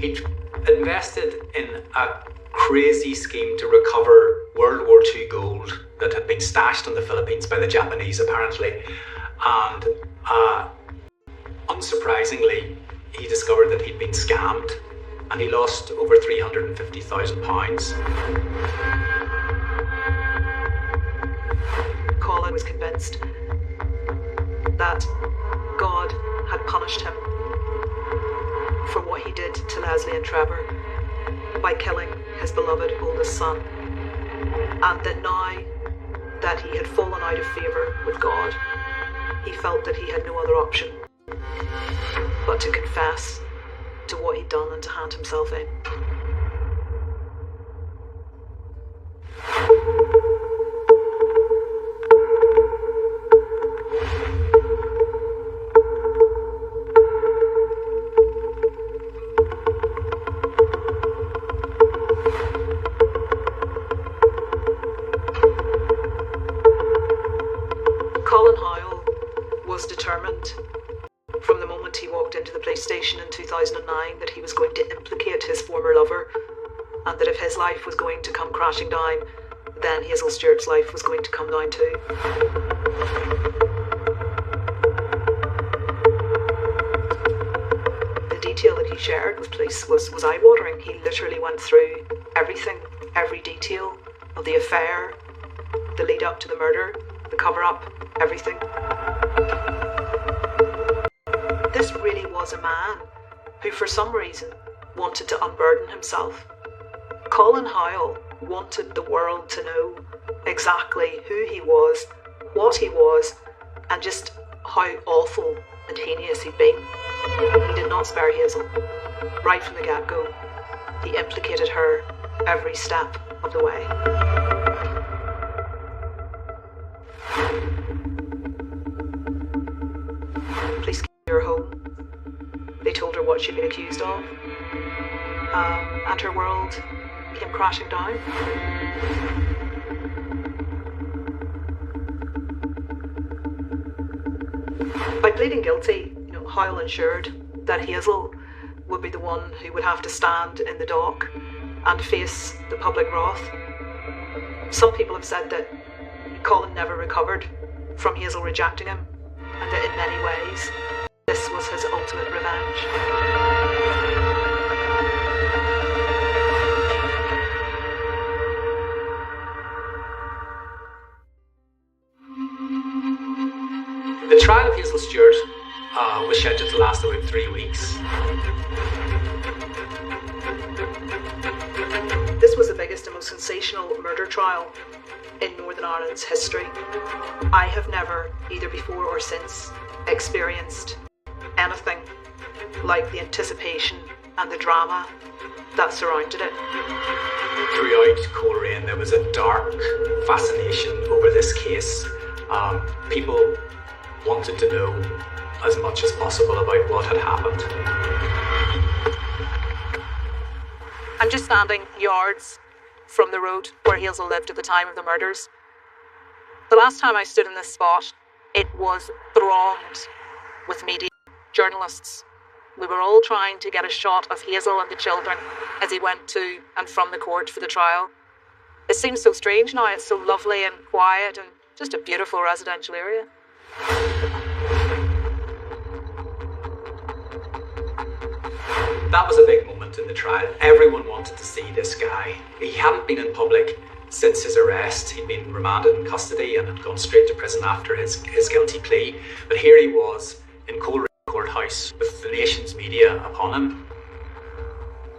He'd invested in a crazy scheme to recover World War II gold that had been stashed in the Philippines by the Japanese, apparently. And unsurprisingly, he discovered that he'd been scammed, and he lost over £350,000. Colin was convinced that God had punished him for what he did to Leslie and Trevor by killing his beloved oldest son, and that now that he had fallen out of favour with God, he felt that he had no other option but to confess to what he'd done and to hand himself in. Colin Hoyle was determined from the moment he walked into the police station in 2009 that he was going to implicate his former lover, and that if his life was going to come crashing down, then Hazel Stewart's life was going to come down too. The detail that he shared with police was eye-watering. He literally went through everything, every detail of the affair, the lead up to the murder, the cover-up, everything. This really was a man who, for some reason, wanted to unburden himself. Colin Hoyle wanted the world to know exactly who he was, what he was, and just how awful and heinous he'd been. He did not spare Hazel. Right from the get-go, he implicated her every step of the way. Police came to her home. They told her what she'd been accused of, and her world came crashing down. By pleading guilty, Hoyle ensured that Hazel would be the one who would have to stand in the dock and face the public wrath. Some people have said that Colin never recovered from Hazel rejecting him, and that in many ways this was his ultimate revenge. The trial of Hazel Stewart was scheduled to last about 3 weeks. This was the biggest and most sensational murder trial in Northern Ireland's history. I have never, either before or since, experienced anything like the anticipation and the drama that surrounded it. Throughout Coleraine, there was a dark fascination over this case. People wanted to know as much as possible about what had happened. I'm just standing yards from the road where Hazel lived at the time of the murders. The last time I stood in this spot, it was thronged with media, journalists. We were all trying to get a shot of Hazel and the children as he went to and from the court for the trial. It seems so strange now. It's so lovely and quiet and just a beautiful residential area. That was a big moment in the trial. Everyone wanted to see this guy. He hadn't been in public since his arrest. He'd been remanded in custody and had gone straight to prison after his guilty plea. But here he was in Coleraine Courthouse with the nation's media upon him.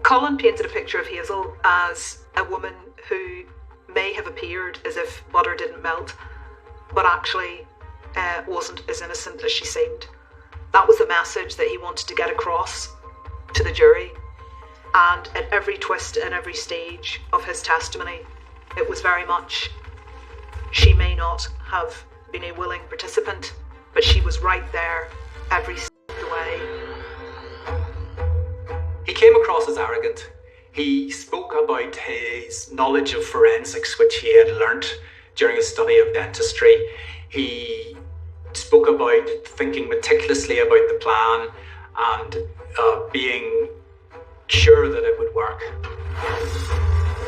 Colin painted a picture of Hazel as a woman who may have appeared as if butter didn't melt, but actually wasn't as innocent as she seemed. That was the message that he wanted to get across to the jury. And at every twist and every stage of his testimony, it was very much, she may not have been a willing participant, but she was right there every step of the way. He came across as arrogant. He spoke about his knowledge of forensics, which he had learnt during his study of dentistry. He spoke about thinking meticulously about the plan and being sure that it would work.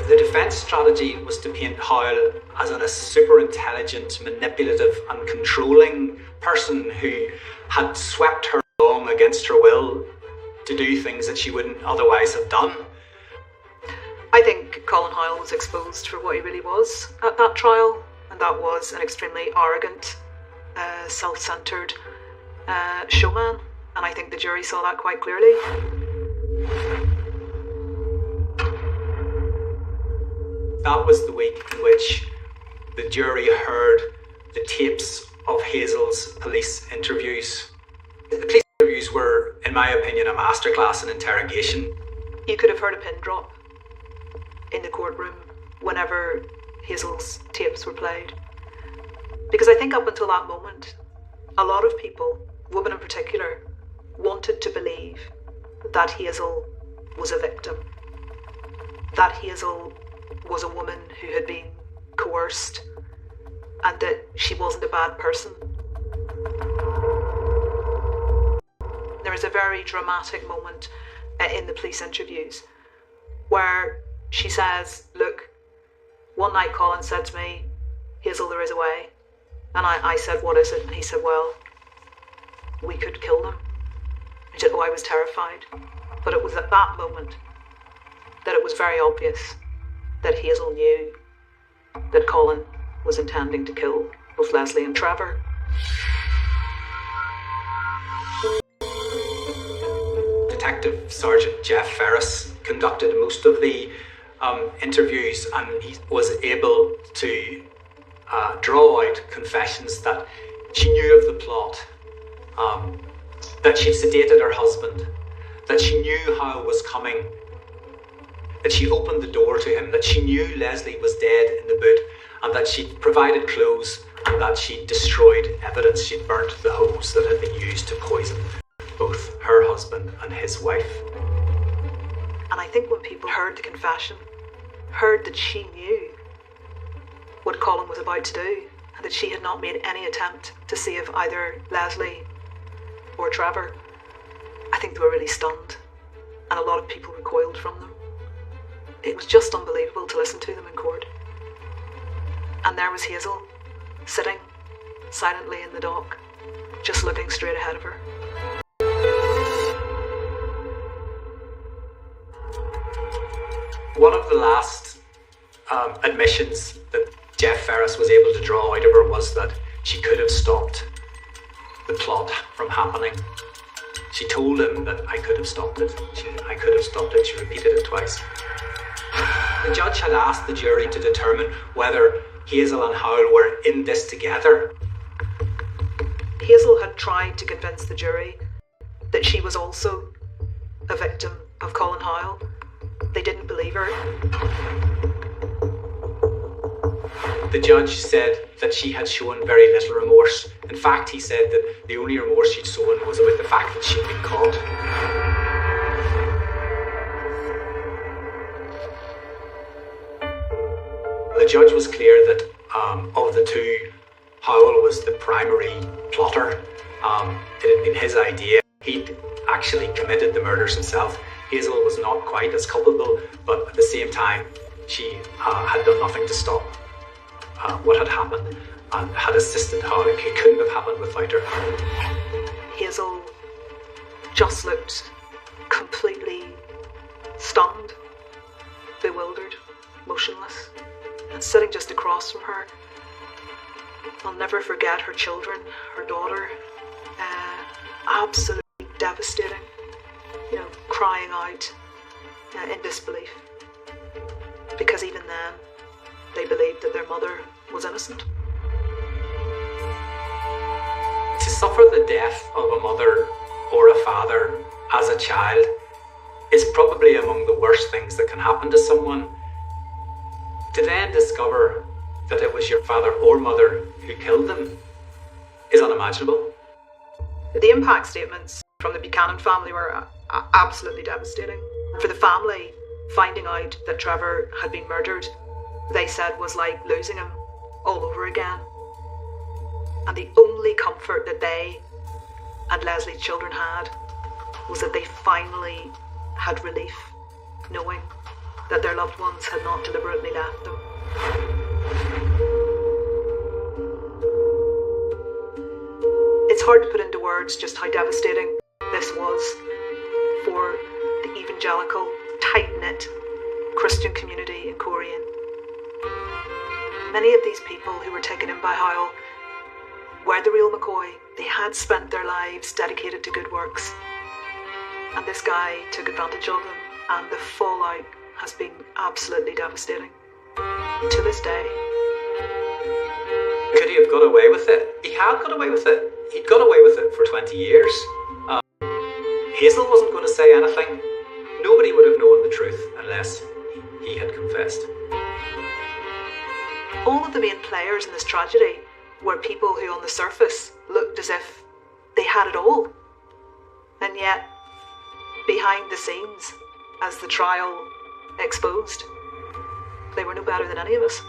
The defence strategy was to paint Howell as a super intelligent, manipulative and controlling person who had swept her along against her will to do things that she wouldn't otherwise have done. I think Colin Howell was exposed for what he really was at that trial, and that was an extremely arrogant, self-centred showman, and I think the jury saw that quite clearly. That was the week in which the jury heard the tapes of Hazel's police interviews. The police interviews were, in my opinion, a masterclass in interrogation. You could have heard a pin drop in the courtroom whenever Hazel's tapes were played. Because I think up until that moment, a lot of people, women in particular, wanted to believe that Hazel was a victim. That Hazel was a woman who had been coerced and that she wasn't a bad person. There is a very dramatic moment in the police interviews where she says, look, one night Colin said to me, Hazel, there is a way. And I said, what is it? And he said, well, we could kill them. And she said, oh, I was terrified. But it was at that moment that it was very obvious that Hazel knew that Colin was intending to kill both Leslie and Trevor. Detective Sergeant Jeff Ferris conducted most of the interviews, and he was able to draw out confessions that she knew of the plot, that she'd sedated her husband, that she knew how it was coming, that she opened the door to him, that she knew Leslie was dead in the boot, and that she'd provided clothes, and that she'd destroyed evidence. She'd burnt the hose that had been used to poison both her husband and his wife. And I think when people heard the confession, heard that she knew what Colin was about to do, and that she had not made any attempt to save either Leslie or Trevor, I think they were really stunned, and a lot of people recoiled from them. It was just unbelievable to listen to them in court. And there was Hazel, sitting silently in the dock, just looking straight ahead of her. One of the last admissions that Jeff Ferris was able to draw out of her was that she could have stopped the plot from happening. She told him that I could have stopped it. I could have stopped it. She repeated it twice. The judge had asked the jury to determine whether Hazel and Howell were in this together. Hazel had tried to convince the jury that she was also a victim of Colin Howell. They didn't believe her. The judge said that she had shown very little remorse. In fact, he said that the only remorse she'd shown was about the fact that she'd been caught. The judge was clear that of the two, Howell was the primary plotter. It had been his idea. He'd actually committed the murders himself. Hazel was not quite as culpable, but at the same time, she had done nothing to stop what had happened and had assisted Howell. It couldn't have happened without her. Hazel just looked completely stunned, bewildered, motionless. And sitting just across from her, I'll never forget her children, her daughter, absolutely devastating, crying out in disbelief. Because even then, they believed that their mother was innocent. To suffer the death of a mother or a father as a child is probably among the worst things that can happen to someone. To then discover that it was your father or mother who killed them is unimaginable. The impact statements from the Buchanan family were absolutely devastating. For the family, finding out that Trevor had been murdered, they said was like losing him all over again. And the only comfort that they and Leslie's children had was that they finally had relief, knowing that their loved ones had not deliberately left them. It's hard to put into words just how devastating this was for the evangelical, tight-knit Christian community in Coleraine. Many of these people who were taken in by Howell were the real McCoy. They had spent their lives dedicated to good works. And this guy took advantage of them, and the fallout has been absolutely devastating. To this day. Could he have got away with it? He had got away with it. He'd got away with it for 20 years. Hazel wasn't going to say anything. Nobody would have known the truth unless he had confessed. All of the main players in this tragedy were people who on the surface looked as if they had it all. And yet, behind the scenes, as the trial exposed, they were no better than any of us.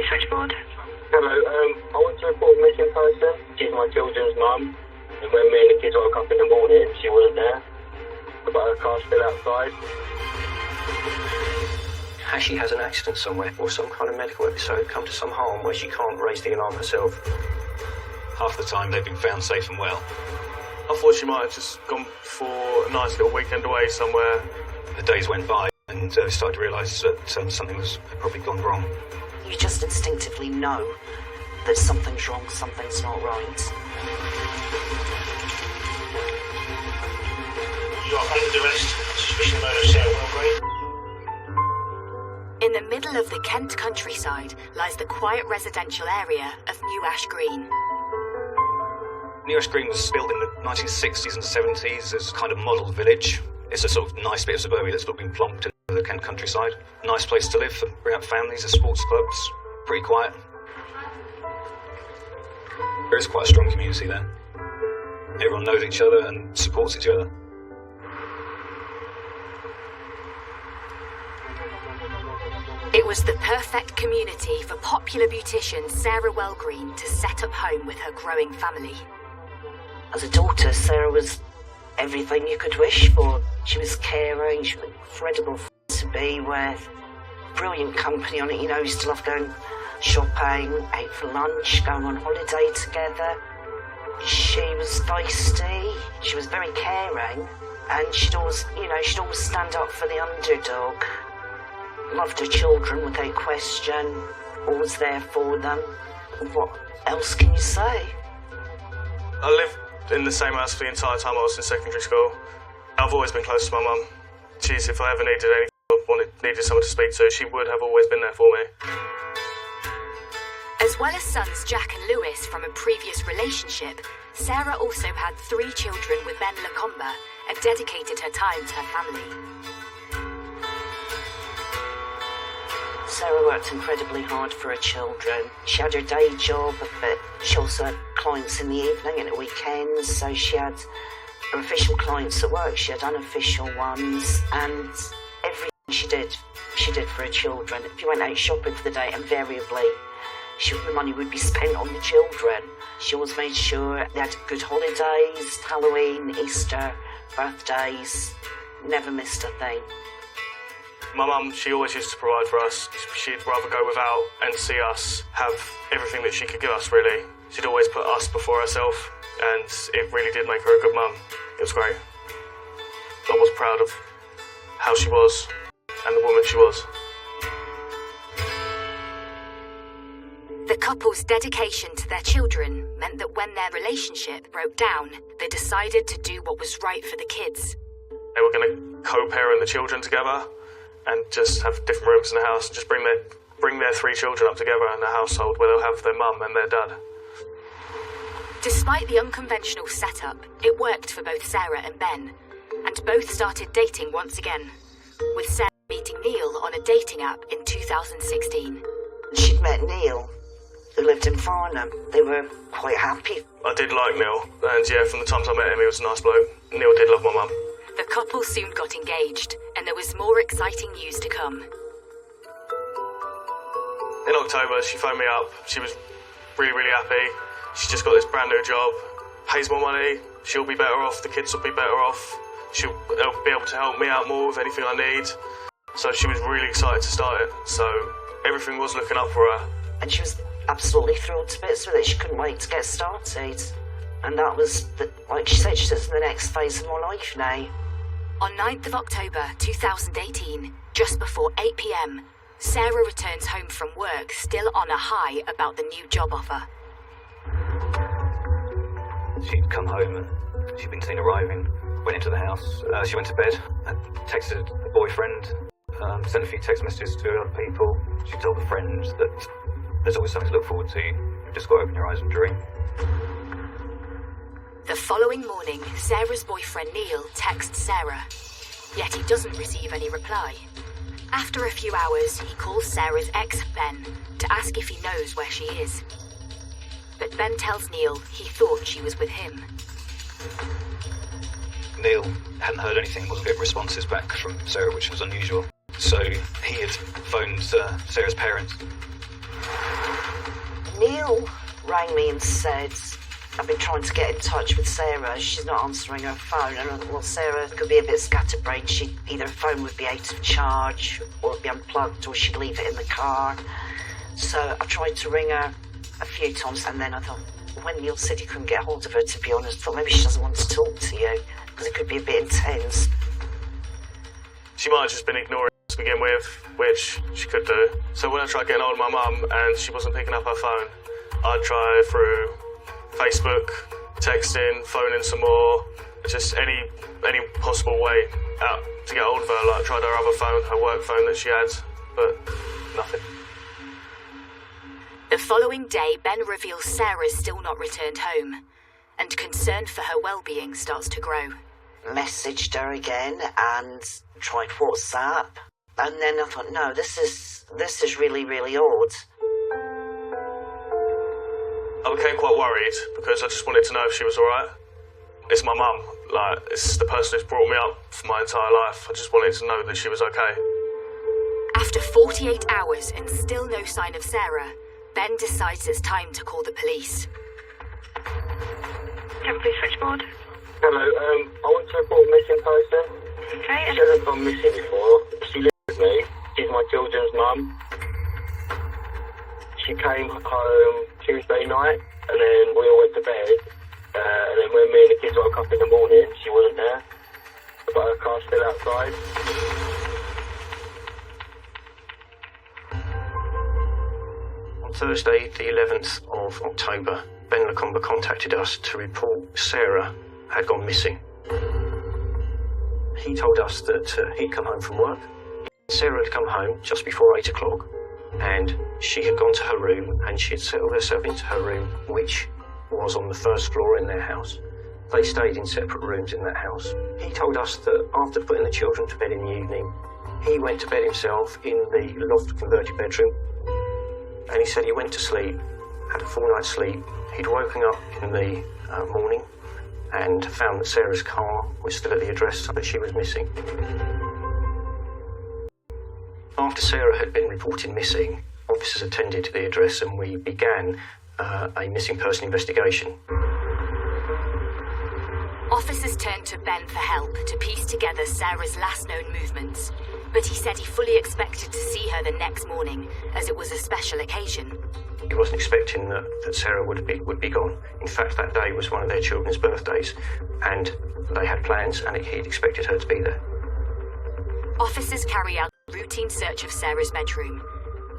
Switchboard. Hello, I want to report a missing person. She's my children's mum, and when me and the kids woke up in the morning, she wasn't there. But her car's still outside. She has an accident somewhere, or some kind of medical episode, come to some harm where she can't raise the alarm herself. Half the time they've been found safe and well. I thought she might have just gone for a nice little weekend away somewhere. The days went by, and I started to realise that something was probably gone wrong. You just instinctively know that something's wrong, something's not right. You are under arrest. Suspicion of murder of Sarah Wilgreen. In the middle of the Kent countryside lies the quiet residential area of New Ash Green. New Ash Green was built in the 1960s and 70s as a kind of model village. It's a sort of nice bit of suburbia that's been plonked into the Kent countryside. Nice place to live, bring up families, there's sports clubs, pretty quiet. There is quite a strong community there. Everyone knows each other and supports each other. It was the perfect community for popular beautician Sarah Welgreen to set up home with her growing family. As a daughter, Sarah was everything you could wish for. She was caring, she was incredible to be with, brilliant company on it. You know, we used to love going shopping, out for lunch, going on holiday together. She was feisty, she was very caring, and she'd always stand up for the underdog. Loved her children without question, always there for them. What else can you say? I lived in the same house for the entire time I was in secondary school. I've always been close to my mum. If I ever needed anything or needed someone to speak to, she would have always been there for me. As well as sons Jack and Lewis from a previous relationship, Sarah also had 3 children with Ben Lacombe and dedicated her time to her family. Sarah worked incredibly hard for her children. She had her day job, but she also had clients in the evening and at weekends, so she had her official clients at work, she had unofficial ones, and everything she did for her children. If you went out shopping for the day, invariably, the money would be spent on the children. She always made sure they had good holidays, Halloween, Easter, birthdays, never missed a thing. My mum, she always used to provide for us. She'd rather go without and see us have everything that she could give us, really. She'd always put us before herself, and it really did make her a good mum. It was great. I was proud of how she was and the woman she was. The couple's dedication to their children meant that when their relationship broke down, they decided to do what was right for the kids. They were going to co-parent the children together and just have different rooms in the house and just bring their 3 children up together in a household where they'll have their mum and their dad. Despite the unconventional setup, it worked for both Sarah and Ben, and both started dating once again, with Sarah meeting Neil on a dating app in 2016. She'd met Neil, who lived in Farnham. They were quite happy. I did like Neil, and yeah, from the times I met him, he was a nice bloke. Neil did love my mum. The couple soon got engaged, and there was more exciting news to come. In October, she phoned me up. She was really, really happy. She's just got this brand new job, pays more money, she'll be better off, the kids will be better off, she'll be able to help me out more with anything I need. So she was really excited to start it, so everything was looking up for her. And she was absolutely thrilled to bits with it. She couldn't wait to get started. And that was, like she said, she's in the next phase of my life now. On 9th of October 2018, just before 8 p.m, Sarah returns home from work still on a high about the new job offer. She'd come home and she'd been seen arriving, went into the house, she went to bed, texted a boyfriend, sent a few text messages to other people. She told a friend that there's always something to look forward to, you've just got to open your eyes and dream. The following morning, Sarah's boyfriend Neil texts Sarah, yet he doesn't receive any reply. After a few hours, he calls Sarah's ex, Ben, to ask if he knows where she is. But Ben tells Neil he thought she was with him. Neil hadn't heard anything, wasn't getting responses back from Sarah, which was unusual. So he had phoned Sarah's parents. Neil rang me and said, I've been trying to get in touch with Sarah. She's not answering her phone. And I thought, well, Sarah could be a bit scatterbrained. Either her phone would be out of charge, or it'd be unplugged, or she'd leave it in the car. So I tried to ring her a few times, and then I thought, when Neil said he couldn't get hold of her, to be honest, I thought maybe she doesn't want to talk to you, because it could be a bit intense. She might have just been ignoring us to begin with, which she could do. So when I tried getting hold of my mum and she wasn't picking up her phone, I'd try through Facebook, texting, phoning some more, just any possible way out to get hold of her. Like, I tried her other phone, her work phone that she had, but nothing. The following day, Ben reveals Sarah's still not returned home, and concern for her well-being starts to grow. Messaged her again and tried WhatsApp, and then I thought, no, this is really, really odd. I became quite worried because I just wanted to know if she was alright. It's my mum, like, it's the person who's brought me up for my entire life. I just wanted to know that she was okay. After 48 hours and still no sign of Sarah, Ben decides it's time to call the police. Police switchboard. Hello, I want to report a missing person. Okay. She hasn't gone missing before. She lives with me. She's my children's mum. She came home Tuesday night, and then we all went to bed. And then when me and the kids woke up in the morning, she wasn't there. But her car's still outside. On Thursday, the 11th of October, Ben Lacombe contacted us to report Sarah had gone missing. He told us that he'd come home from work. Sarah had come home just before 8 o'clock, and she had gone to her room and she had settled herself into her room, which was on the first floor in their house. They stayed in separate rooms in that house. He told us that after putting the children to bed in the evening, he went to bed himself in the loft converted bedroom, and he said he went to sleep, had a full night's sleep. He'd woken up in the morning and found that Sarah's car was still at the address that she was missing. After Sarah had been reported missing, officers attended to the address and we began a missing person investigation. Officers turned to Ben for help to piece together Sarah's last known movements, but he said he fully expected to see her the next morning, as it was a special occasion. He wasn't expecting that Sarah would be gone. In fact, that day was one of their children's birthdays, and they had plans, and he'd expected her to be there. Officers carry out a routine search of Sarah's bedroom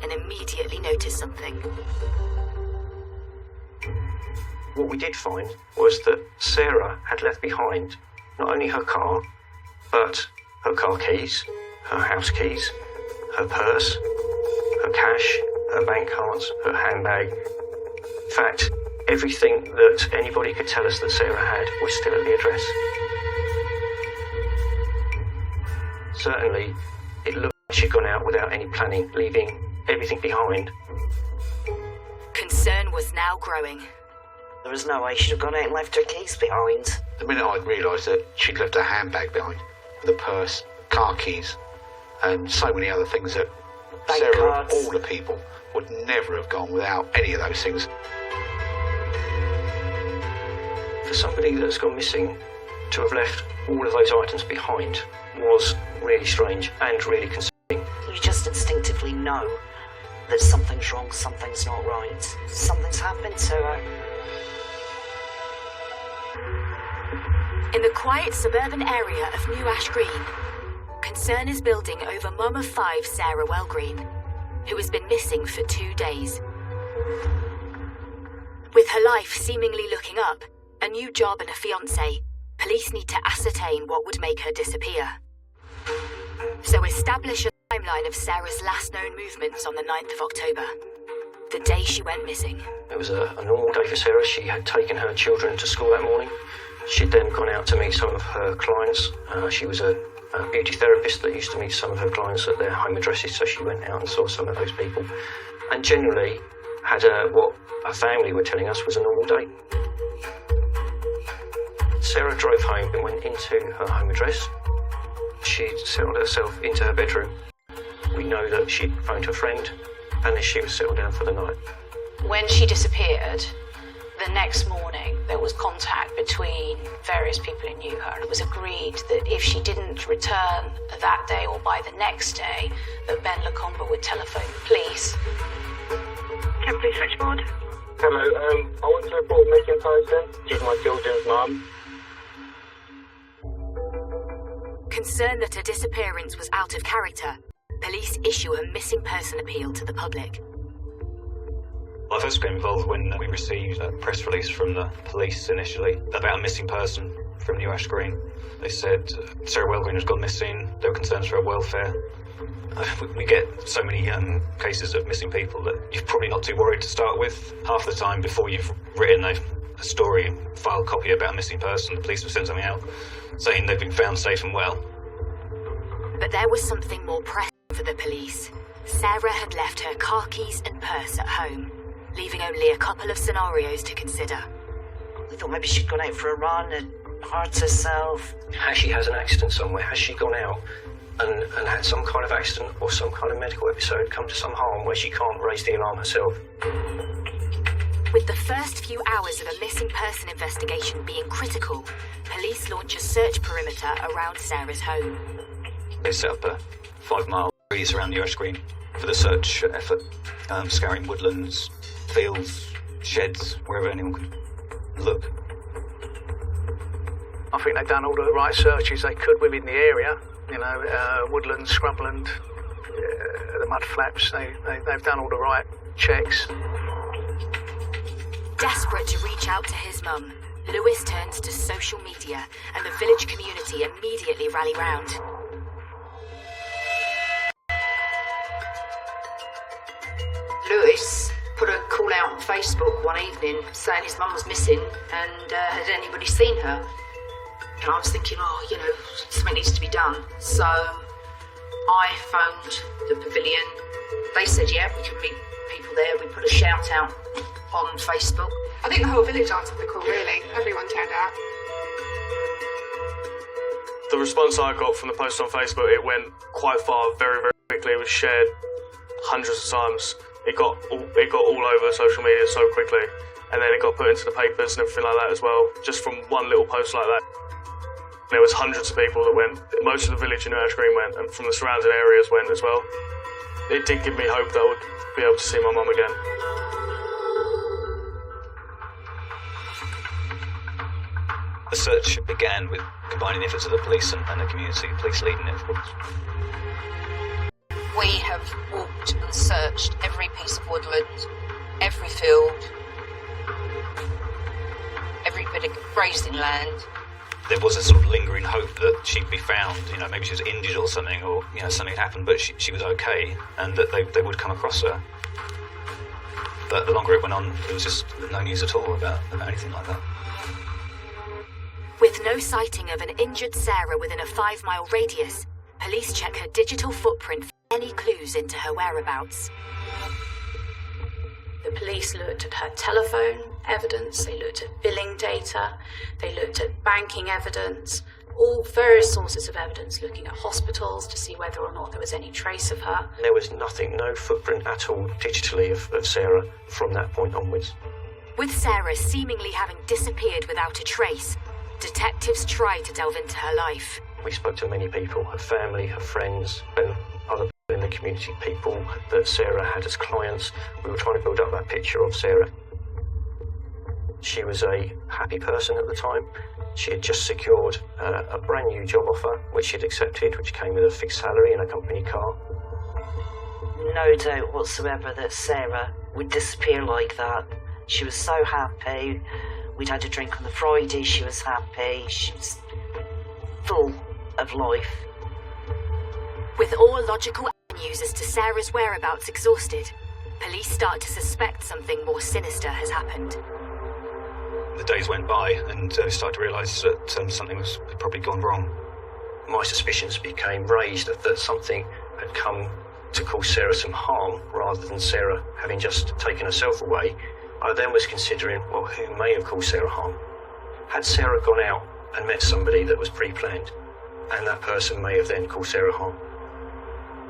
and immediately noticed something. What we did find was that Sarah had left behind not only her car, but her car keys, her house keys, her purse, her cash, her bank cards, her handbag. In fact, everything that anybody could tell us that Sarah had was still at the address. Certainly, it looked like she'd gone out without any planning, leaving everything behind. Concern was now growing. There was no way she'd have gone out and left her keys behind. The minute I'd realised that she'd left her handbag behind, the purse, car keys, and so many other things that Bank Sarah, cards. of all the people, would never have gone without any of those things. For somebody that's gone missing, to have left all of those items behind was really strange and really concerning. You just instinctively know that something's wrong, something's not right. Something's happened to her. In the quiet suburban area of New Ash Green, concern is building over mum of 5 Sarah Wellgreen, who has been missing for 2 days. With her life seemingly looking up, a new job and a fiancé, police need to ascertain what would make her disappear. So establish a timeline of Sarah's last known movements on the 9th of October, the day she went missing. It was a normal day for Sarah. She had taken her children to school that morning. She'd then gone out to meet some of her clients. She was a beauty therapist that used to meet some of her clients at their home addresses, so she went out and saw some of those people. And generally had what her family were telling us was a normal day. Sarah drove home and went into her home address. She settled herself into her bedroom. We know that she'd phoned her friend and that she was settled down for the night. When she disappeared, the next morning there was contact between various people who knew her. It was agreed that if she didn't return that day or by the next day, that Ben Lacombe would telephone the police. Can police switchboard? Hello, I want to report a missing person. She's my children's mum. Concerned that her disappearance was out of character, police issue a missing person appeal to the public. I first got involved when we received a press release from the police initially about a missing person from New Ash Green. They said Sarah Wellgreen has gone missing. There were concerns for her welfare. We get so many cases of missing people that you're probably not too worried to start with. Half the time before you've written a story, file copy about a missing person, the police will send something out saying they've been found safe and well. But there was something more pressing for the police. Sarah had left her car keys and purse at home, leaving only a couple of scenarios to consider. I thought maybe she'd gone out for a run and hurt herself. Has she had an accident somewhere? Has she gone out and had some kind of accident or some kind of medical episode, come to some harm where she can't raise the alarm herself? With the first few hours of a missing person investigation being critical, police launch a search perimeter around Sarah's home. They set up a 5-mile police around Newark Green for the search effort, scouring woodlands, fields, sheds, wherever anyone could look. I think they've done all the right searches they could within the area. You know, woodland, scrubland, the mud flaps. They've done all the right checks. Desperate to reach out to his mum, Lewis turns to social media, and the village community immediately rally round. Lewis put a call out on Facebook one evening saying his mum was missing and had anybody seen her? And I was thinking, something needs to be done. So I phoned the pavilion. They said, yeah, we can meet people there. We put a shout out on Facebook. I think the whole village answered the call, really. Everyone turned out. The response I got from the post on Facebook, it went quite far, very, very quickly. It was shared hundreds of times. It got all over social media so quickly, and then it got put into the papers and everything like that as well, just from one little post like that. There was hundreds of people that went. Most of the village in Ash Green went, and from the surrounding areas went as well. It did give me hope that I would be able to see my mum again. The search began with combining the efforts of the police and the community, police leading it, of course. We have walked and searched every piece of woodland, every field, every bit of grazing land. There was a sort of lingering hope that she'd be found, maybe she was injured or something, or, something had happened, but she was okay, and that they would come across her. But the longer it went on, there was just no news at all about anything like that. With no sighting of an injured Sarah within a 5-mile radius, police check her digital footprint for any clues into her whereabouts. The police looked at her telephone evidence, they looked at billing data, they looked at banking evidence, all various sources of evidence, looking at hospitals to see whether or not there was any trace of her. There was nothing, no footprint at all digitally of Sarah from that point onwards. With Sarah seemingly having disappeared without a trace, detectives tried to delve into her life. We spoke to many people, her family, her friends, and other people in the community, people that Sarah had as clients. We were trying to build up that picture of Sarah. She was a happy person at the time. She had just secured a brand new job offer, which she'd accepted, which came with a fixed salary and a company car. No doubt whatsoever that Sarah would disappear like that. She was so happy. We'd had a drink on the Friday. She was happy. She was full of life. With all logical avenues as to Sarah's whereabouts exhausted, police start to suspect something more sinister has happened. The days went by, and we started to realise that something had probably gone wrong. My suspicions became raised that something had come to cause Sarah some harm, rather than Sarah having just taken herself away. I then was considering, well, who may have caused Sarah harm? Had Sarah gone out and met somebody that was pre-planned, and that person may have then caused Sarah harm?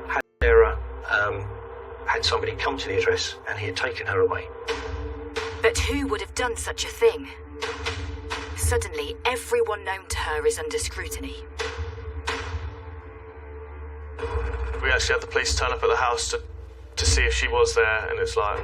Had Sarah had somebody come to the address and he had taken her away? But who would have done such a thing? Suddenly, everyone known to her is under scrutiny. We actually had the police turn up at the house to see if she was there, and it's like,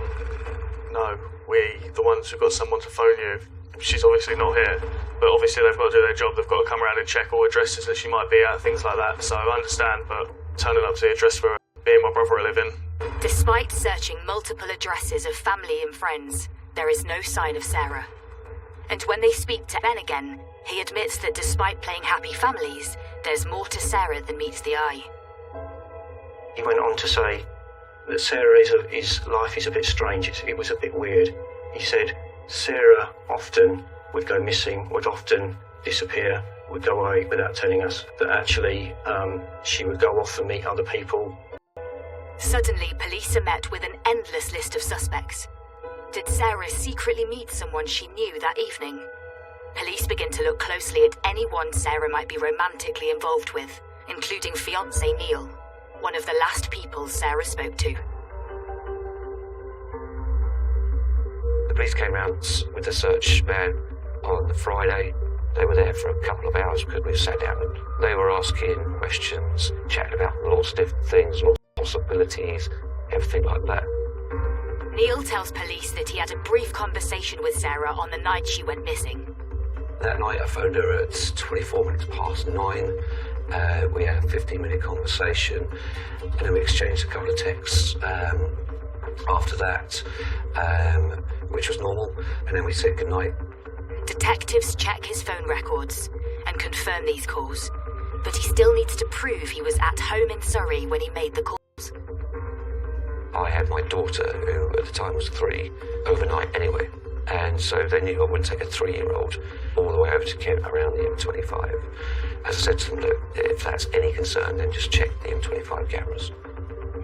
no, we, the ones who've got someone to phone you, she's obviously not here. But obviously they've got to do their job, they've got to come around and check all addresses that she might be at, things like that. So I understand, but turning up to the address where me and my brother are living. Despite searching multiple addresses of family and friends, there is no sign of Sarah. And when they speak to Ben again, he admits that despite playing happy families, there's more to Sarah than meets the eye. He went on to say that Sarah's life is a bit strange, it was a bit weird. He said Sarah often would go missing, would often disappear, would go away without telling us, that actually she would go off and meet other people. Suddenly, police are met with an endless list of suspects. Did Sarah secretly meet someone she knew that evening? Police begin to look closely at anyone Sarah might be romantically involved with, including fiancé Neil, one of the last people Sarah spoke to. The police came round with a search van on the Friday. They were there for a couple of hours because we sat down and they were asking questions, chatting about lots of different things, lots of possibilities, everything like that. Neil tells police that he had a brief conversation with Sarah on the night she went missing. That night I phoned her at 24 minutes past 9. We had a 15-minute conversation, and then we exchanged a couple of texts after that, which was normal, and then we said goodnight. Detectives check his phone records and confirm these calls, but he still needs to prove he was at home in Surrey when he made the calls. I had my daughter, who at the time was 3, overnight anyway, and so they knew I wouldn't take a 3-year-old all the way over to Kent around the M25. As I said to them, look, if that's any concern, then just check the M25 cameras.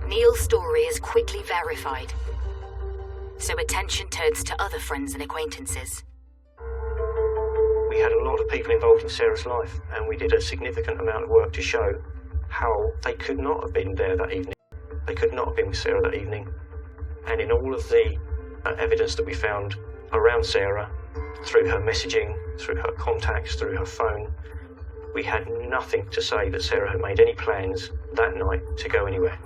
Neil's story is quickly verified, so attention turns to other friends and acquaintances. We had a lot of people involved in Sarah's life, and we did a significant amount of work to show how they could not have been there that evening. They could not have been with Sarah that evening. And in all of the evidence that we found around Sarah, through her messaging, through her contacts, through her phone, we had nothing to say that Sarah had made any plans that night to go anywhere.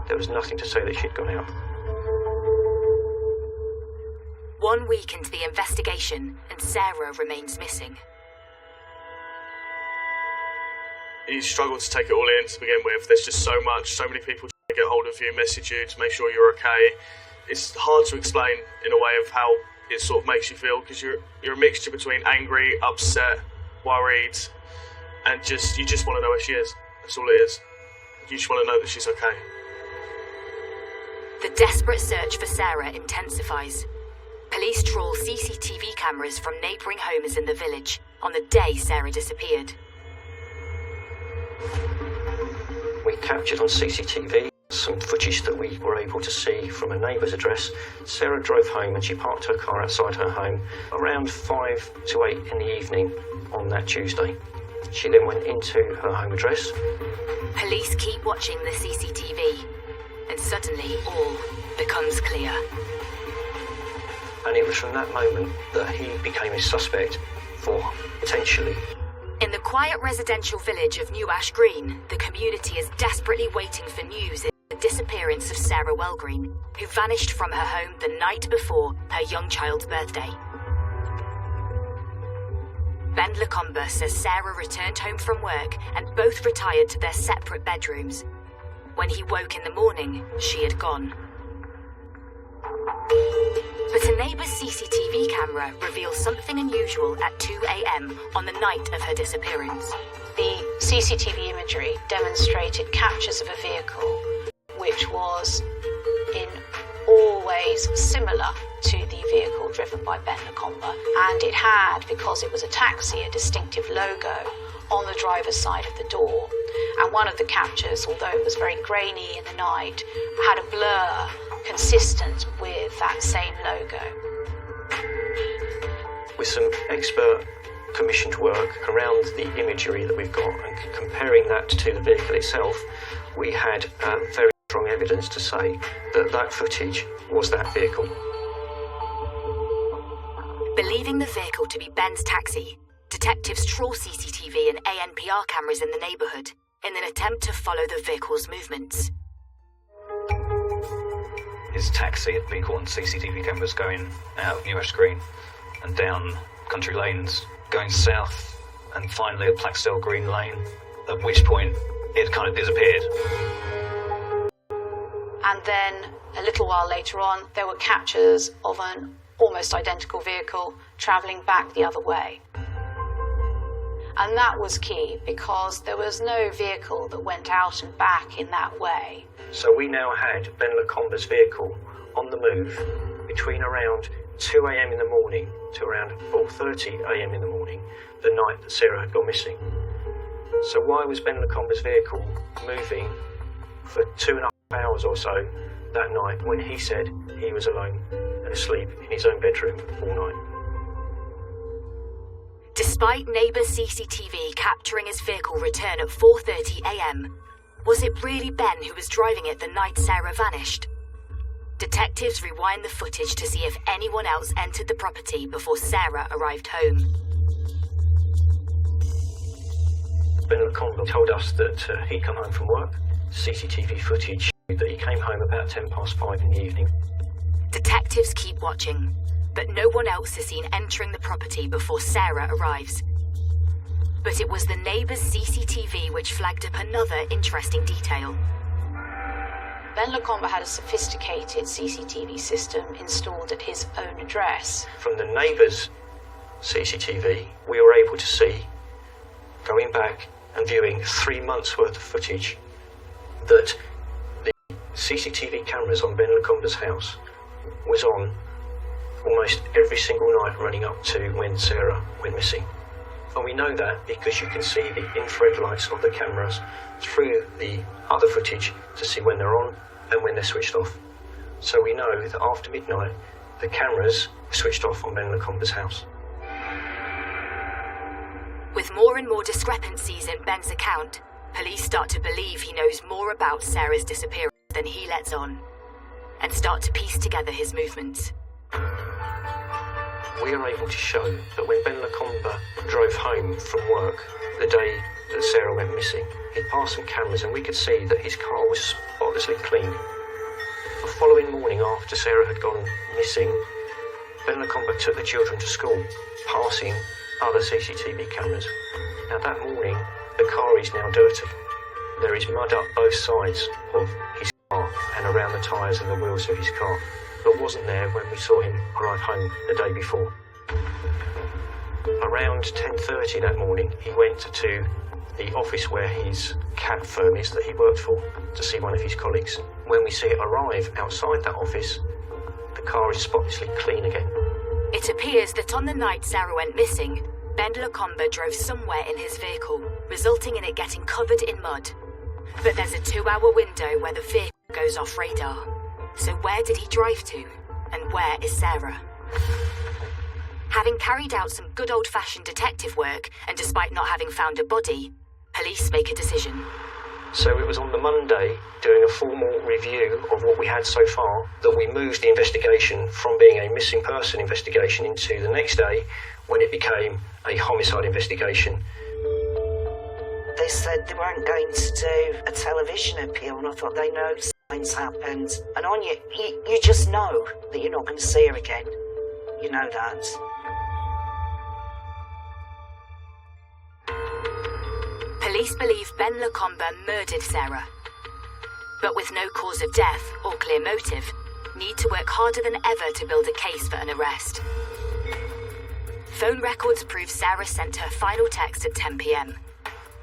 There was nothing to say that she'd gone out. 1 week into the investigation, and Sarah remains missing. You struggle to take it all in to begin with. There's just so much, so many people trying to get hold of you, message you to make sure you're okay. It's hard to explain in a way of how it sort of makes you feel, because you're a mixture between angry, upset, worried, and you just want to know where she is. That's all it is. You just want to know that she's okay. The desperate search for Sarah intensifies. Police trawl CCTV cameras from neighbouring homes in the village on the day Sarah disappeared. We captured on CCTV some footage that we were able to see from a neighbour's address. Sarah drove home and she parked her car outside her home around 5 to 8 in the evening on that Tuesday. She then went into her home address. Police keep watching the CCTV, and suddenly all becomes clear. And it was from that moment that he became a suspect for potentially. In the quiet residential village of New Ash Green, the community is desperately waiting for news of the disappearance of Sarah Wellgreen, who vanished from her home the night before her young child's birthday. Ben Lacombe says Sarah returned home from work and both retired to their separate bedrooms. When he woke in the morning, she had gone. But a neighbour's CCTV camera reveals something unusual at 2 a.m. on the night of her disappearance. The CCTV imagery demonstrated captures of a vehicle which was in all ways similar to the vehicle driven by Ben Lacombe, and it had, because it was a taxi, a distinctive logo on the driver's side of the door. And one of the captures, although it was very grainy in the night, had a blur consistent with that same logo. With some expert commissioned work around the imagery that we've got and comparing that to the vehicle itself, we had very strong evidence to say that that footage was that vehicle. Believing the vehicle to be Ben's taxi, detectives trawl CCTV and ANPR cameras in the neighbourhood in an attempt to follow the vehicle's movements. His taxi had been caught on CCTV cameras going out of New Ash Green and down country lanes, going south and finally at Plaxdale Green Lane, at which point it had kind of disappeared. And then a little while later on, there were captures of an almost identical vehicle travelling back the other way. And that was key because there was no vehicle that went out and back in that way. So we now had Ben Lacombe's vehicle on the move between around 2 a.m. in the morning to around 4:30 a.m. in the morning, the night that Sarah had gone missing. So why was Ben Lacombe's vehicle moving for 2.5 hours or so that night when he said he was alone and asleep in his own bedroom all night? Despite neighbour CCTV capturing his vehicle return at 4:30 a.m, was it really Ben who was driving it the night Sarah vanished? Detectives rewind the footage to see if anyone else entered the property before Sarah arrived home. Ben Lacombe told us that he'd come home from work. CCTV footage that he came home about 5:10 in the evening. Detectives keep watching, but no one else is seen entering the property before Sarah arrives. But it was the neighbour's CCTV which flagged up another interesting detail. Ben Lacombe had a sophisticated CCTV system installed at his own address. From the neighbour's CCTV, we were able to see, going back and viewing 3 months' worth of footage, that the CCTV cameras on Ben Lacombe's house was on almost every single night running up to when Sarah went missing. And we know that because you can see the infrared lights of the cameras through the other footage to see when they're on and when they're switched off. So we know that after midnight, the cameras were switched off on Ben Lacombe's house. With more and more discrepancies in Ben's account, police start to believe he knows more about Sarah's disappearance than he lets on, and start to piece together his movements. We are able to show that when Ben Lacombe drove home from work the day that Sarah went missing, he passed some cameras and we could see that his car was spotlessly clean. The following morning after Sarah had gone missing, Ben Lacombe took the children to school, passing other CCTV cameras. Now that morning, the car is now dirty. There is mud up both sides of his car and around the tyres and the wheels of his car, but wasn't there when we saw him arrive home the day before. Around 10:30 that morning, he went to the office where his cab firm is that he worked for to see one of his colleagues. When we see it arrive outside that office, the car is spotlessly clean again. It appears that on the night Sarah went missing, Ben Lacombe drove somewhere in his vehicle, resulting in it getting covered in mud. But there's a 2-hour window where the vehicle goes off radar. So where did he drive to? And where is Sarah? Having carried out some good old-fashioned detective work, and despite not having found a body, police make a decision. So it was on the Monday, doing a formal review of what we had so far, that we moved the investigation from being a missing person investigation into the next day, when it became a homicide investigation. They said they weren't going to do a television appeal, and I thought they know something's happened. And on you just know that you're not going to see her again. You know that. Police believe Ben Lacombe murdered Sarah, but with no cause of death or clear motive, need to work harder than ever to build a case for an arrest. Phone records prove Sarah sent her final text at 10 p.m.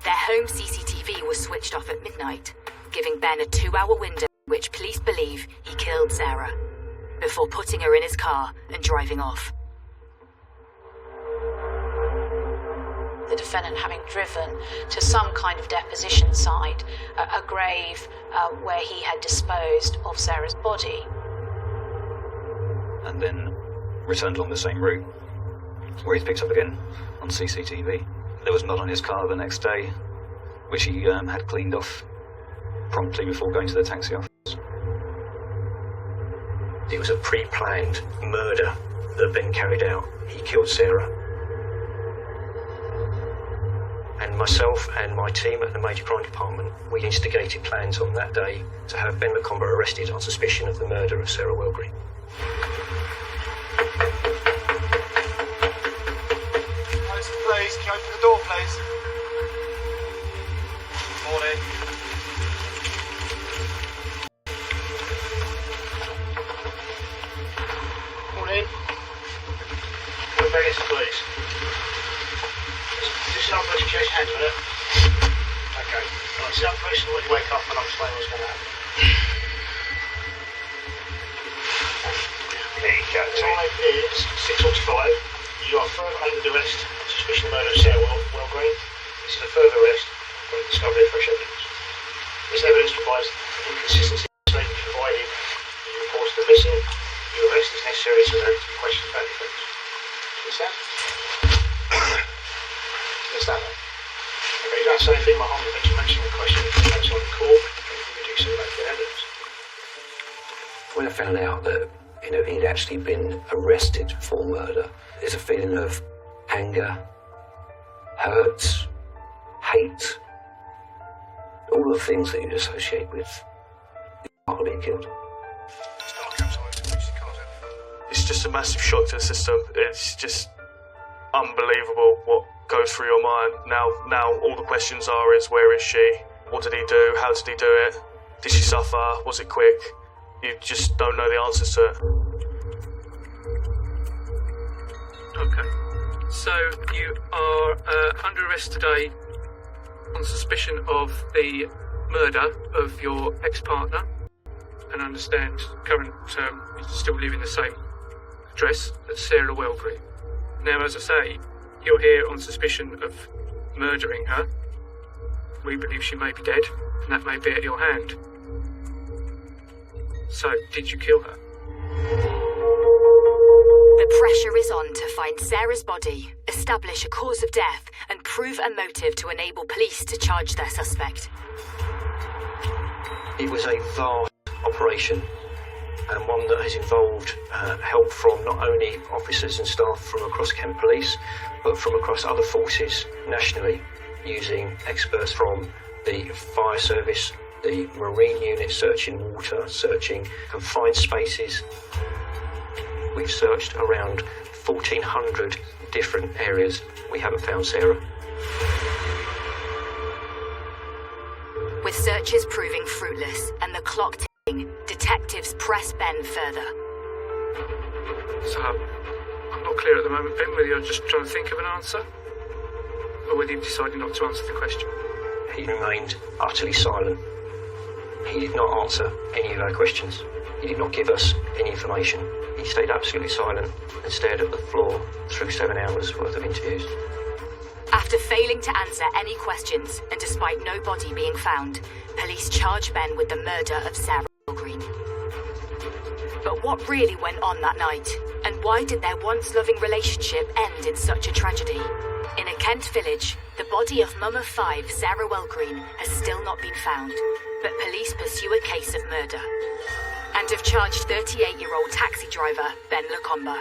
Their home CCTV was switched off at midnight, giving Ben a 2-hour window in which police believe he killed Sarah, before putting her in his car and driving off. The defendant having driven to some kind of deposition site, a grave where he had disposed of Sarah's body. And then returned along the same route, where he's picked up again on CCTV. There was mud on his car the next day, which he had cleaned off promptly before going to the taxi office. It was a pre-planned murder that Ben carried out. He killed Sarah. And myself and my team at the Major Crime Department, we instigated plans on that day to have Ben Lacombe arrested on suspicion of the murder of Sarah Welgreen. Please, can you open the door, please? Morning. Morning. Your baggage, please. Is this someplace you chase hands with it? Okay. Right, sit up first when you wake up and I'll explain what's going to happen. There you go. Time is 6:45. You are further under arrest on suspicion of murder of Sarah Welgreen. This is a further arrest for the discovery of fresh evidence. This evidence provides inconsistency in the statement provided in the reports of the missing. Your arrest is necessary to answer questions about the offence. Understand? Understand that? Okay, you don't say anything about harm defence. You mention the question of defence on the court. Anything you do so about the evidence. When I found out that he'd actually been arrested for murder, there's a feeling of anger, hurt, hate, all the things that you'd associate with being killed. It's just a massive shock to the system. It's just unbelievable what goes through your mind. Now all the questions is where is she? What did he do? How did he do it? Did she suffer? Was it quick? You just don't know the answers to it. Okay. So you are under arrest today on suspicion of the murder of your ex-partner, and I understand current you still live in the same address. That's Sarah Wellgreen. Now, as I say, you're here on suspicion of murdering her. We believe she may be dead, and that may be at your hand. So, did you kill her? The pressure is on to find Sarah's body, establish a cause of death, and prove a motive to enable police to charge their suspect. It was a vast operation, and one that has involved help from not only officers and staff from across Kent Police, but from across other forces nationally, using experts from the fire service, the marine unit searching water, searching confined spaces. We've searched around 1,400 different areas. We haven't found Sarah. With searches proving fruitless and the clock ticking, detectives press Ben further. So, I'm not clear at the moment, Ben, whether you're just trying to think of an answer, or whether you've decided not to answer the question. He remained utterly silent. He did not answer any of our questions. He did not give us any information. He stayed absolutely silent and stared at the floor through 7 hours worth of interviews. After failing to answer any questions, and despite no body being found, police charge Ben with the murder of Sarah Green. But what really went on that night? And why did their once loving relationship end in such a tragedy? In a Kent village, the body of mum of 5, Sarah Wellgreen, has still not been found, but police pursue a case of murder and have charged 38-year-old taxi driver Ben Lacombe.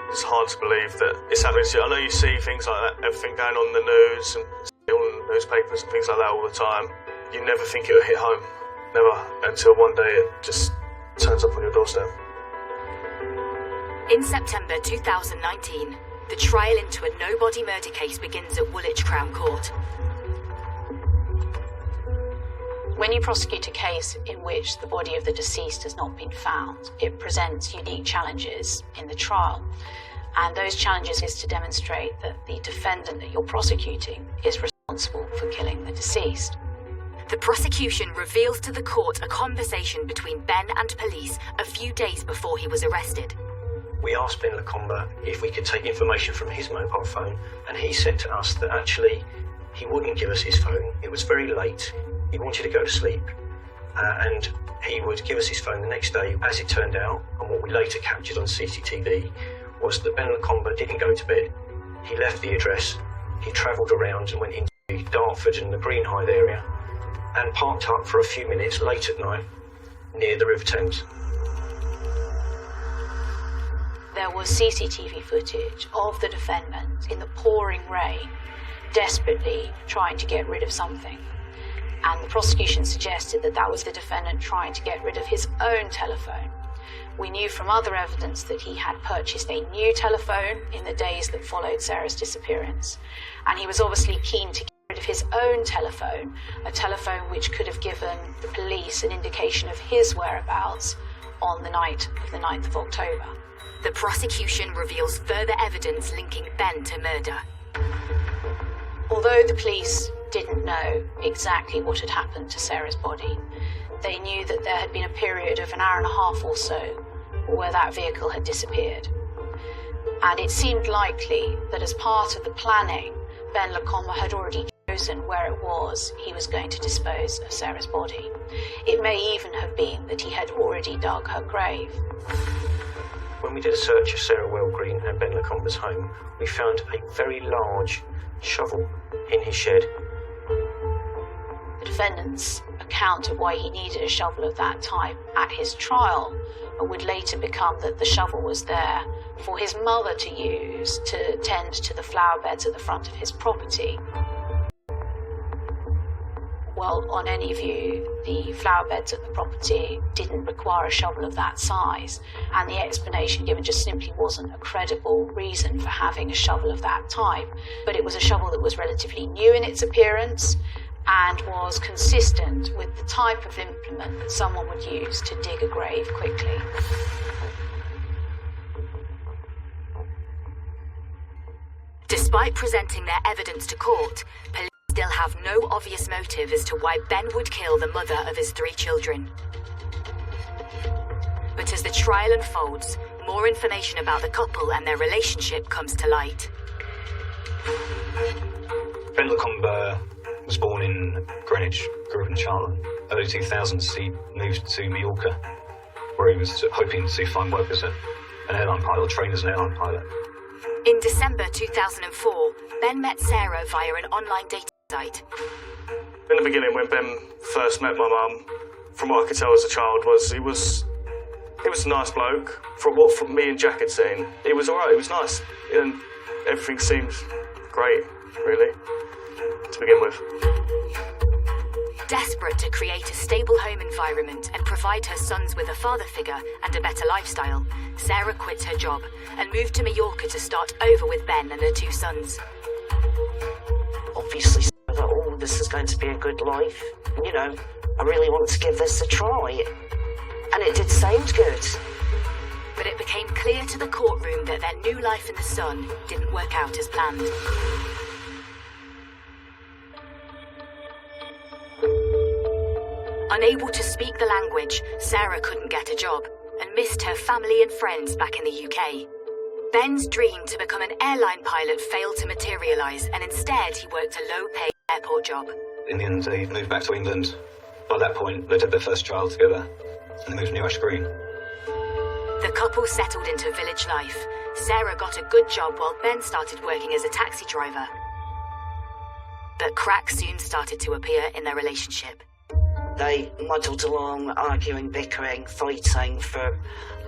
It's hard to believe that it's happening to you. I know you see things like that, everything going on in the news and all in the newspapers and things like that all the time. You never think it will hit home. Never. Until one day it just turns up on your doorstep. In September 2019, the trial into a no-body murder case begins at Woolwich Crown Court. When you prosecute a case in which the body of the deceased has not been found, it presents unique challenges in the trial. And those challenges is to demonstrate that the defendant that you're prosecuting is responsible for killing the deceased. The prosecution reveals to the court a conversation between Ben and police a few days before he was arrested. We asked Ben Lacombe if we could take information from his mobile phone, and he said to us that actually he wouldn't give us his phone. It was very late. He wanted to go to sleep, and he would give us his phone the next day. As it turned out, and what we later captured on CCTV, was that Ben Lacombe didn't go to bed. He left the address, he travelled around and went into Dartford and the Greenhithe area, and parked up for a few minutes late at night near the River Thames. There was CCTV footage of the defendant in the pouring rain, desperately trying to get rid of something. And the prosecution suggested that that was the defendant trying to get rid of his own telephone. We knew from other evidence that he had purchased a new telephone in the days that followed Sarah's disappearance. And he was obviously keen to get rid of his own telephone, a telephone which could have given the police an indication of his whereabouts on the night of the 9th of October. The prosecution reveals further evidence linking Ben to murder. Although the police didn't know exactly what had happened to Sarah's body, they knew that there had been a period of an hour and a half or so where that vehicle had disappeared. And it seemed likely that as part of the planning, Ben Lacombe had already chosen where it was he was going to dispose of Sarah's body. It may even have been that he had already dug her grave. When we did a search of Sarah Wellgreen and Ben Lacombe's home, we found a very large shovel in his shed. The defendant's account of why he needed a shovel of that type at his trial would later become that the shovel was there for his mother to use to tend to the flower beds at the front of his property. well, on any view, the flower beds at the property didn't require a shovel of that size, and the explanation given just simply wasn't a credible reason for having a shovel of that type. But it was a shovel that was relatively new in its appearance and was consistent with the type of implement that someone would use to dig a grave quickly. Despite presenting their evidence to court, police still have no obvious motive as to why Ben would kill the mother of his 3 children. But as the trial unfolds, more information about the couple and their relationship comes to light. Ben Lacombe was born in Greenwich, grew up in Charlton. Early 2000s, he moved to Mallorca, where he was hoping to find work as an airline pilot, trained as an airline pilot. In December 2004, Ben met Sarah via an online dating site. In the beginning, when Ben first met my mum, from what I could tell as a child, he was a nice bloke. From what me and Jack had seen, he was alright, he was nice. And everything seemed great, really, to begin with. Desperate to create a stable home environment and provide her sons with a father figure and a better lifestyle, Sarah quit her job and moved to Mallorca to start over with Ben and her 2 sons. Obviously, I thought, oh, this is going to be a good life. You know, I really want to give this a try. And it did sound good. But it became clear to the courtroom that their new life in the sun didn't work out as planned. Unable to speak the language, Sarah couldn't get a job and missed her family and friends back in the UK. Ben's dream to become an airline pilot failed to materialise, and instead he worked a low-paid airport job. In the end, they moved back to England. By that point, they'd had their first child together, and they moved to New Ash Green. The couple settled into village life. Sarah got a good job while Ben started working as a taxi driver. But cracks soon started to appear in their relationship. They muddled along, arguing, bickering, fighting for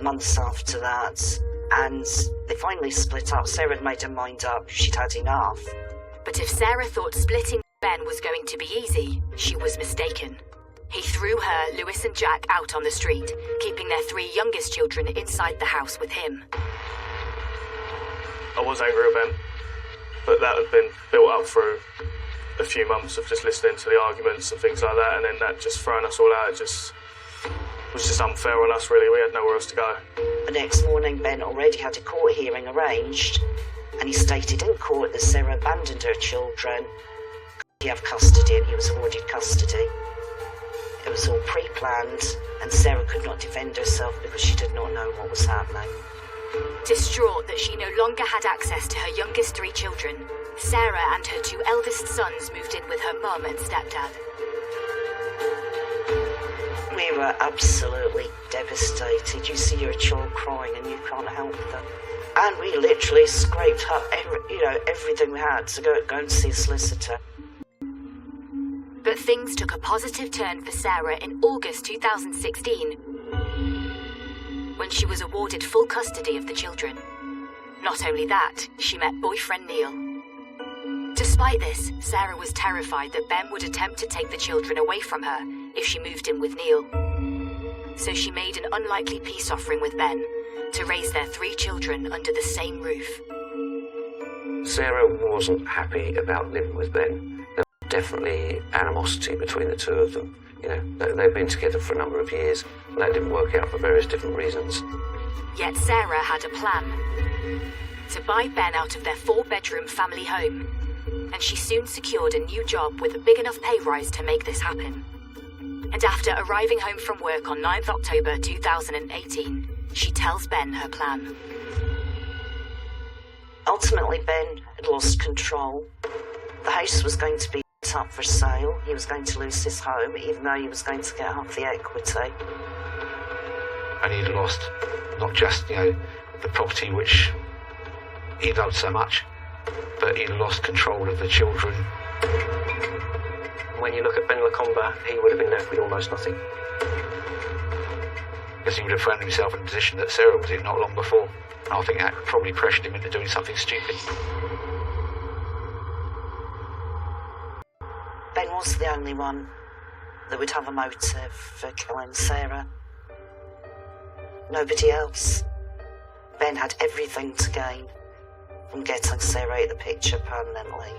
months after that. And they finally split up. Sarah had made her mind up. She'd had enough. But if Sarah thought splitting Ben was going to be easy, she was mistaken. He threw her, Lewis and Jack out on the street, keeping their 3 youngest children inside the house with him. I was angry at Ben, but that had been built up through a few months of just listening to the arguments and things like that, and then that just throwing us all out, it was just unfair on us, really. We had nowhere else to go. The next morning, Ben already had a court hearing arranged, and he stated in court that Sarah abandoned her children. He had custody, and he was awarded custody. It was all pre-planned, and Sarah could not defend herself because she did not know what was happening. Distraught that she no longer had access to her youngest 3 children, Sarah and her 2 eldest sons moved in with her mum and stepdad. We were absolutely devastated. You see your child crying and you can't help them. And we literally scraped up everything we had to go and see a solicitor. But things took a positive turn for Sarah in August 2016, when she was awarded full custody of the children. Not only that, she met boyfriend Neil. Despite this, Sarah was terrified that Ben would attempt to take the children away from her if she moved in with Neil. So she made an unlikely peace offering with Ben to raise their 3 children under the same roof. Sarah wasn't happy about living with Ben. There was definitely animosity between the 2 of them. You know, they've been together for a number of years, and that didn't work out for various different reasons. Yet Sarah had a plan: to buy Ben out of their 4-bedroom family home, and she soon secured a new job with a big enough pay rise to make this happen. And after arriving home from work on 9th October 2018, she tells Ben her plan. Ultimately, Ben had lost control. The house was going to be up for sale. He was going to lose his home, even though he was going to get half the equity. And he'd lost not just, the property which he loved so much, but he'd lost control of the children. When you look at Ben Lacombe, he would have been left with almost nothing. Because he would have found himself in a position that Sarah was in not long before. And I think that probably pressured him into doing something stupid. Ben was the only one that would have a motive for killing Sarah. Nobody else. Ben had everything to gain from getting Sarah out of the picture permanently.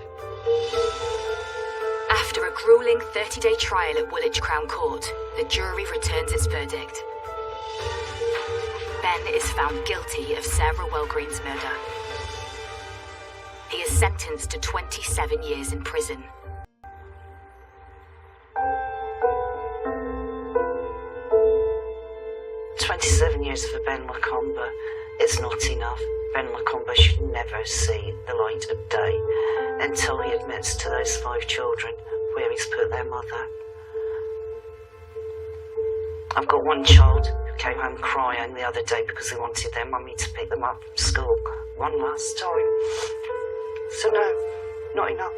After a grueling 30-day trial at Woolwich Crown Court, the jury returns its verdict. Ben is found guilty of Sarah Welgreen's murder. He is sentenced to 27 years in prison. "27 years for Ben Macomber is not enough. Ben Macomber should never see the light of day until he admits to those 5 children where he's put their mother. I've got one child who came home crying the other day because they wanted their mummy to pick them up from school one last time. So no, not enough."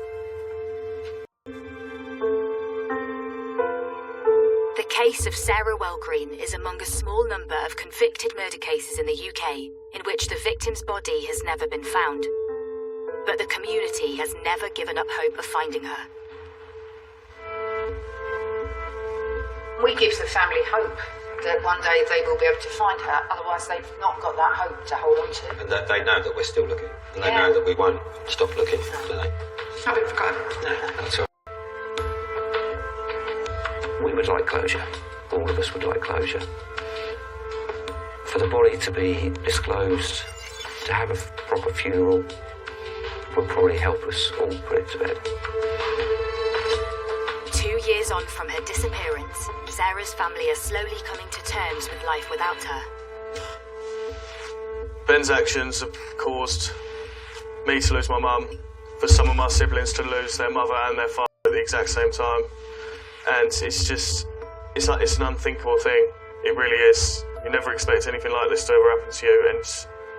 The case of Sarah Welgreen is among a small number of convicted murder cases in the UK in which the victim's body has never been found. But the community has never given up hope of finding her. We give the family hope that one day they will be able to find her, otherwise they've not got that hope to hold on to. And that they know that we're still looking. And they know that we won't stop looking, do they? It's not been forgotten. No, that's all. We would like closure. All of us would like closure. For the body to be disclosed, to have a proper funeral, would probably help us all put it to bed. 2 years on from her disappearance, Sarah's family are slowly coming to terms with life without her. Ben's actions have caused me to lose my mum, for some of my siblings to lose their mother and their father at the exact same time. And it's an unthinkable thing. It really is. You never expect anything like this to ever happen to you, and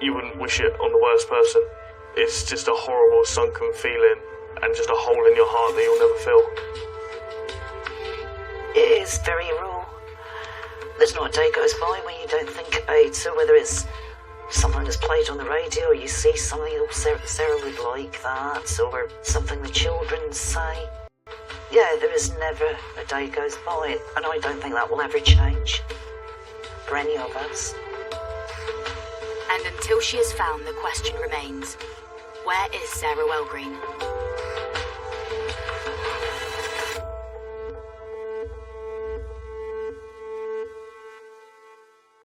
you wouldn't wish it on the worst person. It's just a horrible, sunken feeling, and just a hole in your heart that you'll never fill. It is very raw. There's not a day goes by when you don't think about it, whether it's something that's played on the radio, or you see something, oh, Sarah would like that, or something the children say. Yeah, there is never a day goes by, and I don't think that will ever change for any of us. And until she is found, the question remains, where is Sarah Welgreen?